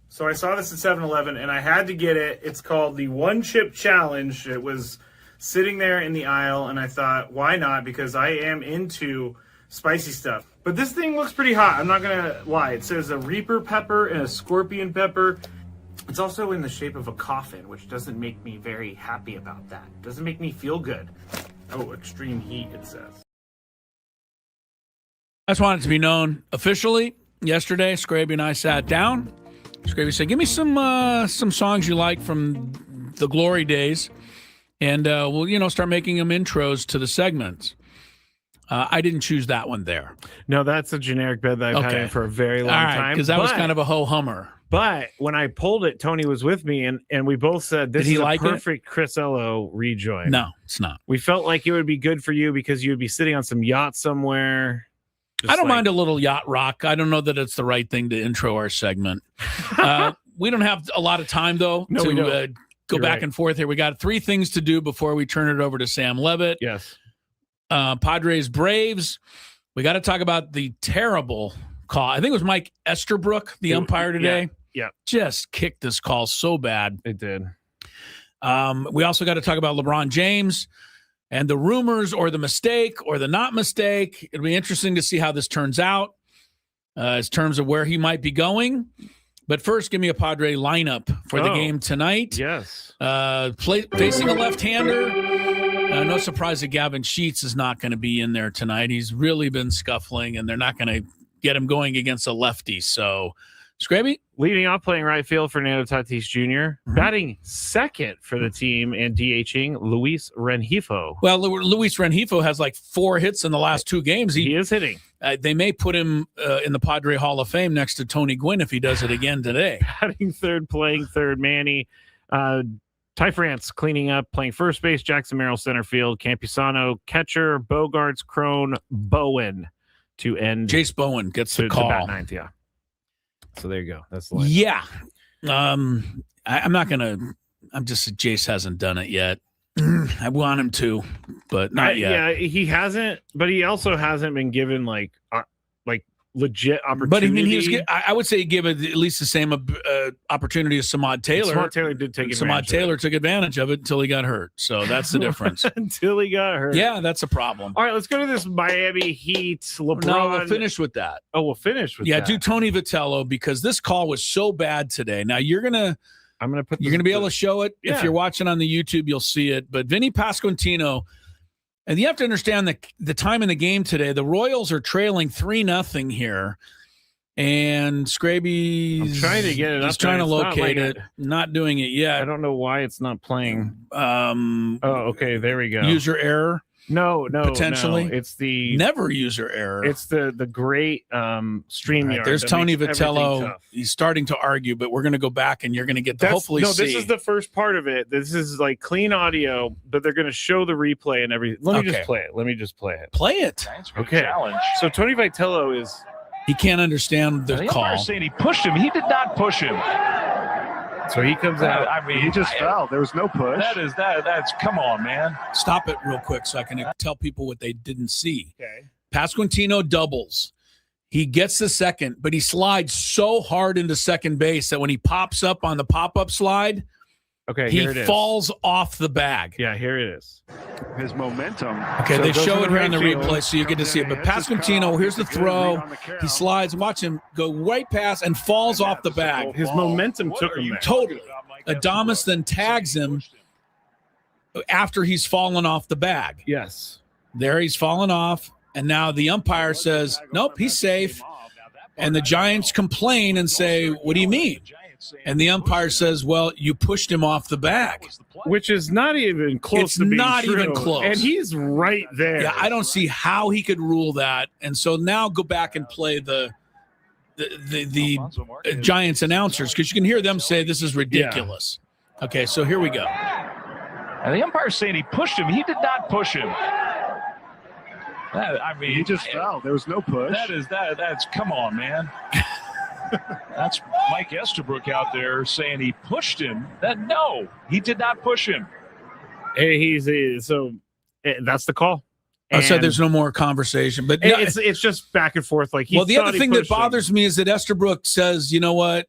So I saw this at 7-Eleven, and I had to get it. It's called the One Chip Challenge. It was sitting there in the aisle, and I thought, why not? Because I am into spicy stuff. But this thing looks pretty hot. I'm not going to lie. It says a Reaper pepper and a Scorpion pepper. It's also in the shape of a coffin, which doesn't make me very happy about that. It doesn't make me feel good. Oh, extreme heat, it says. I just wanted it to be known officially. Yesterday, Skraby and I sat down. Skraby said, give me some songs you like from the glory days, and we'll, start making them intros to the segments. I didn't choose that one there. No, that's a generic bed that I've had in for a very long time. Because that was kind of a ho-hummer. But when I pulled it, Tony was with me, and we both said, this is a perfect Chris Ello rejoin. No, it's not. We felt like it would be good for you because you would be sitting on some yacht somewhere. I don't mind a little yacht rock. I don't know that it's the right thing to intro our segment. We don't have a lot of time, though, to go back and forth here. We got 3 things to do before we turn it over to Sam Levitt. Yes. Padres Braves. We got to talk about the terrible call. I think it was Mike Esterbrook, the umpire today. Yeah. Just kicked this call so bad. It did. We also got to talk about LeBron James and the rumors or the mistake or the not mistake. It'll be interesting to see how this turns out as terms of where he might be going. But first, give me a Padre lineup for the game tonight. Yes. Facing a left-hander. No surprise that Gavin Sheets is not going to be in there tonight. He's really been scuffling, and they're not going to get him going against a lefty. So, Skraby? Leading off, playing right field, Fernando Tatis Jr. Batting second for the team and DHing Luis Rengifo. Well, Luis Rengifo has like 4 hits in the last 2 games. He is hitting. They may put him in the Padre Hall of Fame next to Tony Gwynn if he does it again today. Batting third, playing third, Manny. Ty France cleaning up, playing first base, Jackson Merrill center field, Campusano catcher, Bogarts, Crone, Bowen to end. Jace Bowen gets the call. To bat ninth, yeah. So there you go. That's the line. Yeah. I'm not going to – I'm just – Jace hasn't done it yet. I want him to, but not yet. Yeah, he hasn't, but he also hasn't been given like legit opportunity. But I mean, I would say he gave it at least the same opportunity as Samad Taylor. Samad Taylor did take advantage. Samad Taylor took advantage of it until he got hurt. So that's the difference. Until he got hurt. Yeah, that's a problem. All right, let's go to this Miami Heat. LeBron. No, we'll finish with that. Oh, we'll finish with that. Yeah, do Tony Vitello because this call was so bad today. Now you're gonna be able to show it. Yeah. If you're watching on the YouTube, you'll see it. But Vinny Pasquantino. And you have to understand the time in the game today. The Royals are trailing 3-0 here, and Skraby's trying to get it. He's trying to locate it. Not doing it yet. I don't know why it's not playing. Okay, there we go. User error. No, potentially. No. It's the never user error. It's the great StreamYard. Right, there's Tony Vitello. He's starting to argue, but we're going to go back and you're going to get to hopefully see. This is the first part of it. This is like clean audio, but they're going to show the replay and everything. Let me just play it. Play it. Okay. Challenge. So Tony Vitello he can't understand the call. Saying he pushed him. He did not push him. So he comes out. I mean, he just fell. There was no push. That's come on, man. Stop it real quick so I can tell people what they didn't see. Okay. Pasquantino doubles. He gets the second, but he slides so hard into second base that when he pops up on the pop-up slide, here it is. Falls off the bag. Yeah, here it is. His momentum. Okay, they show it here on the replay so you get to see it. But Pasquantino, here's the throw. He slides. Watch him go right past and falls off the bag. His momentum took him there. Totally. Adames then tags him. after he's fallen off the bag. Yes. There he's fallen off, and now the umpire says, nope, he's safe. And the Giants complain and say, what do you mean? And the umpire says, well, you pushed him off the bag. Which is not even close to being true. Even close. And he's right there. Yeah, I don't see how he could rule that. And so now go back and play the Giants announcers, because you can hear them say this is ridiculous. Yeah. Okay, so here we go. And the umpire's saying he pushed him. He did not push him. I mean, he just fell. There was no push. That's come on, man. That's Mike Estabrook out there saying he pushed him. No, he did not push him. So that's the call. So there's no more conversation, but it's just back and forth. Like, the other thing that bothers me is that Estabrook says, you know what,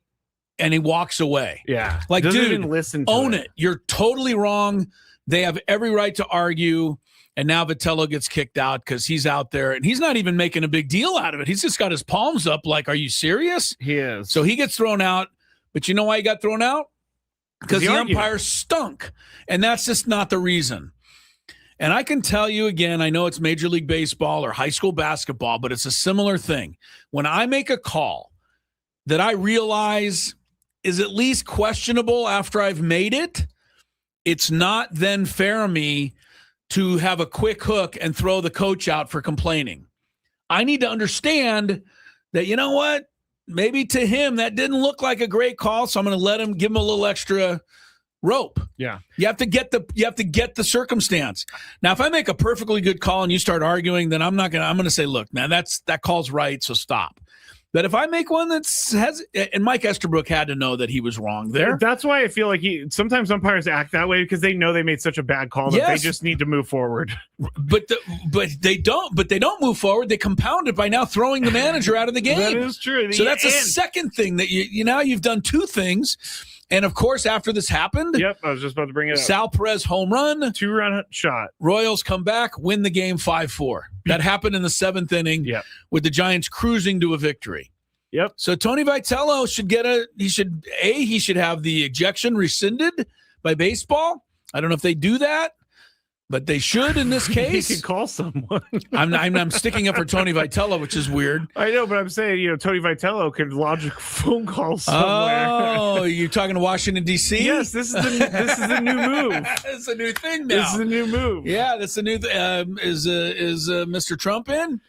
and he walks away. Yeah, like, doesn't dude, even listen to own it. You're totally wrong. They have every right to argue. And now Vitello gets kicked out because he's out there and he's not even making a big deal out of it. He's just got his palms up like, are you serious? He is. So he gets thrown out. But you know why he got thrown out? Because the umpire stunk. And that's just not the reason. And I can tell you again, I know it's Major League Baseball or high school basketball, but it's a similar thing. When I make a call that I realize is at least questionable after I've made it, it's not then fair of me to have a quick hook and throw the coach out for complaining. I need to understand that, you know what, maybe to him that didn't look like a great call, so I'm going to give him a little extra rope. Yeah. You have to get the circumstance. Now, if I make a perfectly good call and you start arguing, then I'm going to say, look, man, that call's right, so stop. But if I make one and Mike Estabrook had to know that he was wrong there. That's why I feel like sometimes umpires act that way because they know they made such a bad call that they just need to move forward. But they don't move forward. They compound it by now throwing the manager out of the game. That is true. So that's a second thing that you've done two things. And of course, after this happened, yep, I was just about to bring it up. Sal Perez home run, 2-run shot. Royals come back, win the game 5-4. That happened in the seventh inning with the Giants cruising to a victory. Yep. So Tony Vitello he should have the ejection rescinded by baseball. I don't know if they do that, but they should in this case. He could call someone. I'm sticking up for Tony Vitello, which is weird. I know, but I'm saying, Tony Vitello could lodge a phone call somewhere. Oh, you're talking to Washington, D.C.? Yes, this is the new move. It's a new thing now. This is a new move. Yeah, that's a new is Mr. Trump in?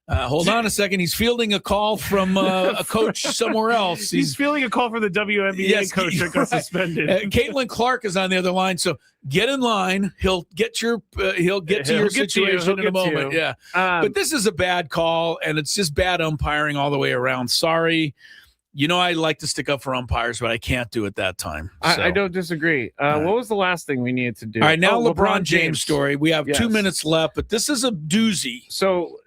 Hold on a second. He's fielding a call from a coach somewhere else. He's fielding a call from the WNBA coach that got suspended. Caitlin Clark is on the other line, so get in line. He'll get to your situation in a moment. Yeah, but this is a bad call, and it's just bad umpiring all the way around. Sorry. I like to stick up for umpires, but I can't do it that time. So. I don't disagree. What was the last thing we needed to do? All right, now LeBron James story. We have 2 minutes left, but this is a doozy. So.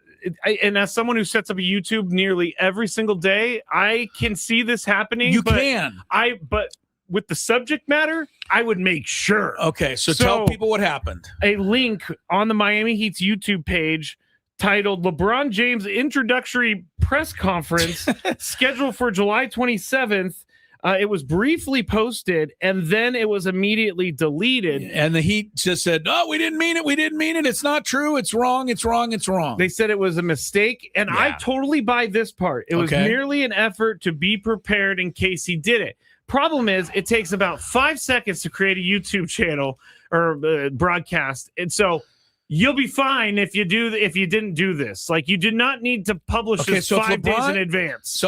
And as someone who sets up a YouTube nearly every single day, I can see this happening. But with the subject matter, I would make sure. Okay, so tell people what happened. A link on the Miami Heat's YouTube page titled LeBron James Introductory Press Conference scheduled for July 27th. It was briefly posted, and then it was immediately deleted. And the Heat just said, "Oh, we didn't mean it. We didn't mean it. It's not true. It's wrong. It's wrong. It's wrong." They said it was a mistake, and I totally buy this part. It was merely an effort to be prepared in case he did it. Problem is, it takes about 5 seconds to create a YouTube channel or broadcast, and so you'll be fine if you didn't do this. Like, you did not need to publish this 5 days in advance.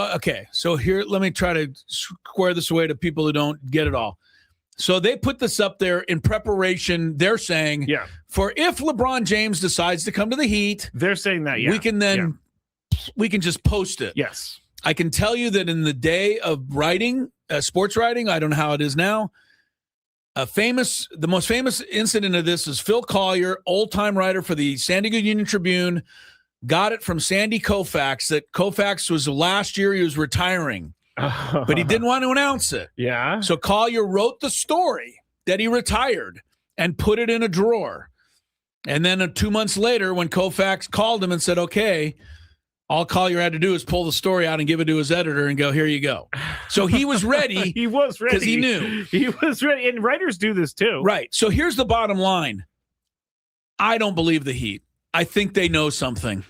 So here, let me try to square this away to people who don't get it all. So they put this up there in preparation. They're saying, for if LeBron James decides to come to the Heat, they're saying that we can just post it. Yes, I can tell you that in the day of writing, sports writing, I don't know how it is now. The most famous incident of this is Phil Collier, old-time writer for the San Diego Union-Tribune, got it from Sandy Koufax that Koufax was last year he was retiring, but he didn't want to announce it. Yeah. So Collier wrote the story that he retired and put it in a drawer. And then 2 months later, when Koufax called him and said, "Okay, All Collier had to do is pull the story out and give it to his editor and go, here you go. So he was ready. He was ready. Because he knew. He was ready. And writers do this too. Right. So here's the bottom line. I don't believe the Heat. I think they know something.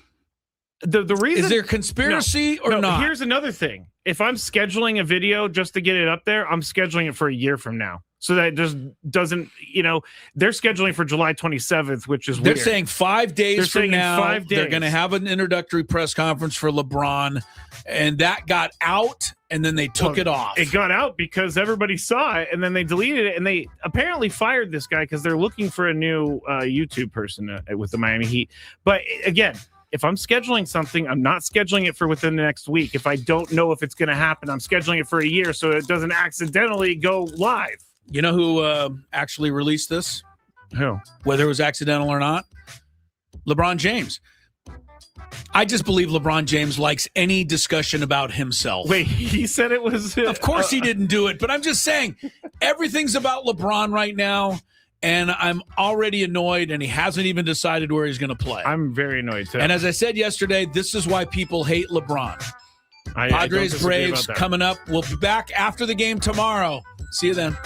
The reason is there conspiracy or not? Here's another thing. If I'm scheduling a video just to get it up there, I'm scheduling it for a year from now. So that it just doesn't, they're scheduling for July 27th, which is they're weird. saying 5 days from now, 5 days. They're going to have an introductory press conference for LeBron, and that got out, and then they took it off. It got out because everybody saw it, and then they deleted it, and they apparently fired this guy because they're looking for a new YouTube person with the Miami Heat. But again, if I'm scheduling something, I'm not scheduling it for within the next week. If I don't know if it's going to happen, I'm scheduling it for a year so it doesn't accidentally go live. You know who actually released this? Who? Whether it was accidental or not? LeBron James. I just believe LeBron James likes any discussion about himself. Wait, he said it was... Of course he didn't do it, but I'm just saying, everything's about LeBron right now, and I'm already annoyed, and he hasn't even decided where he's going to play. I'm very annoyed, too. And as I said yesterday, this is why people hate LeBron. Padres, Braves coming up. We'll be back after the game tomorrow. See you then.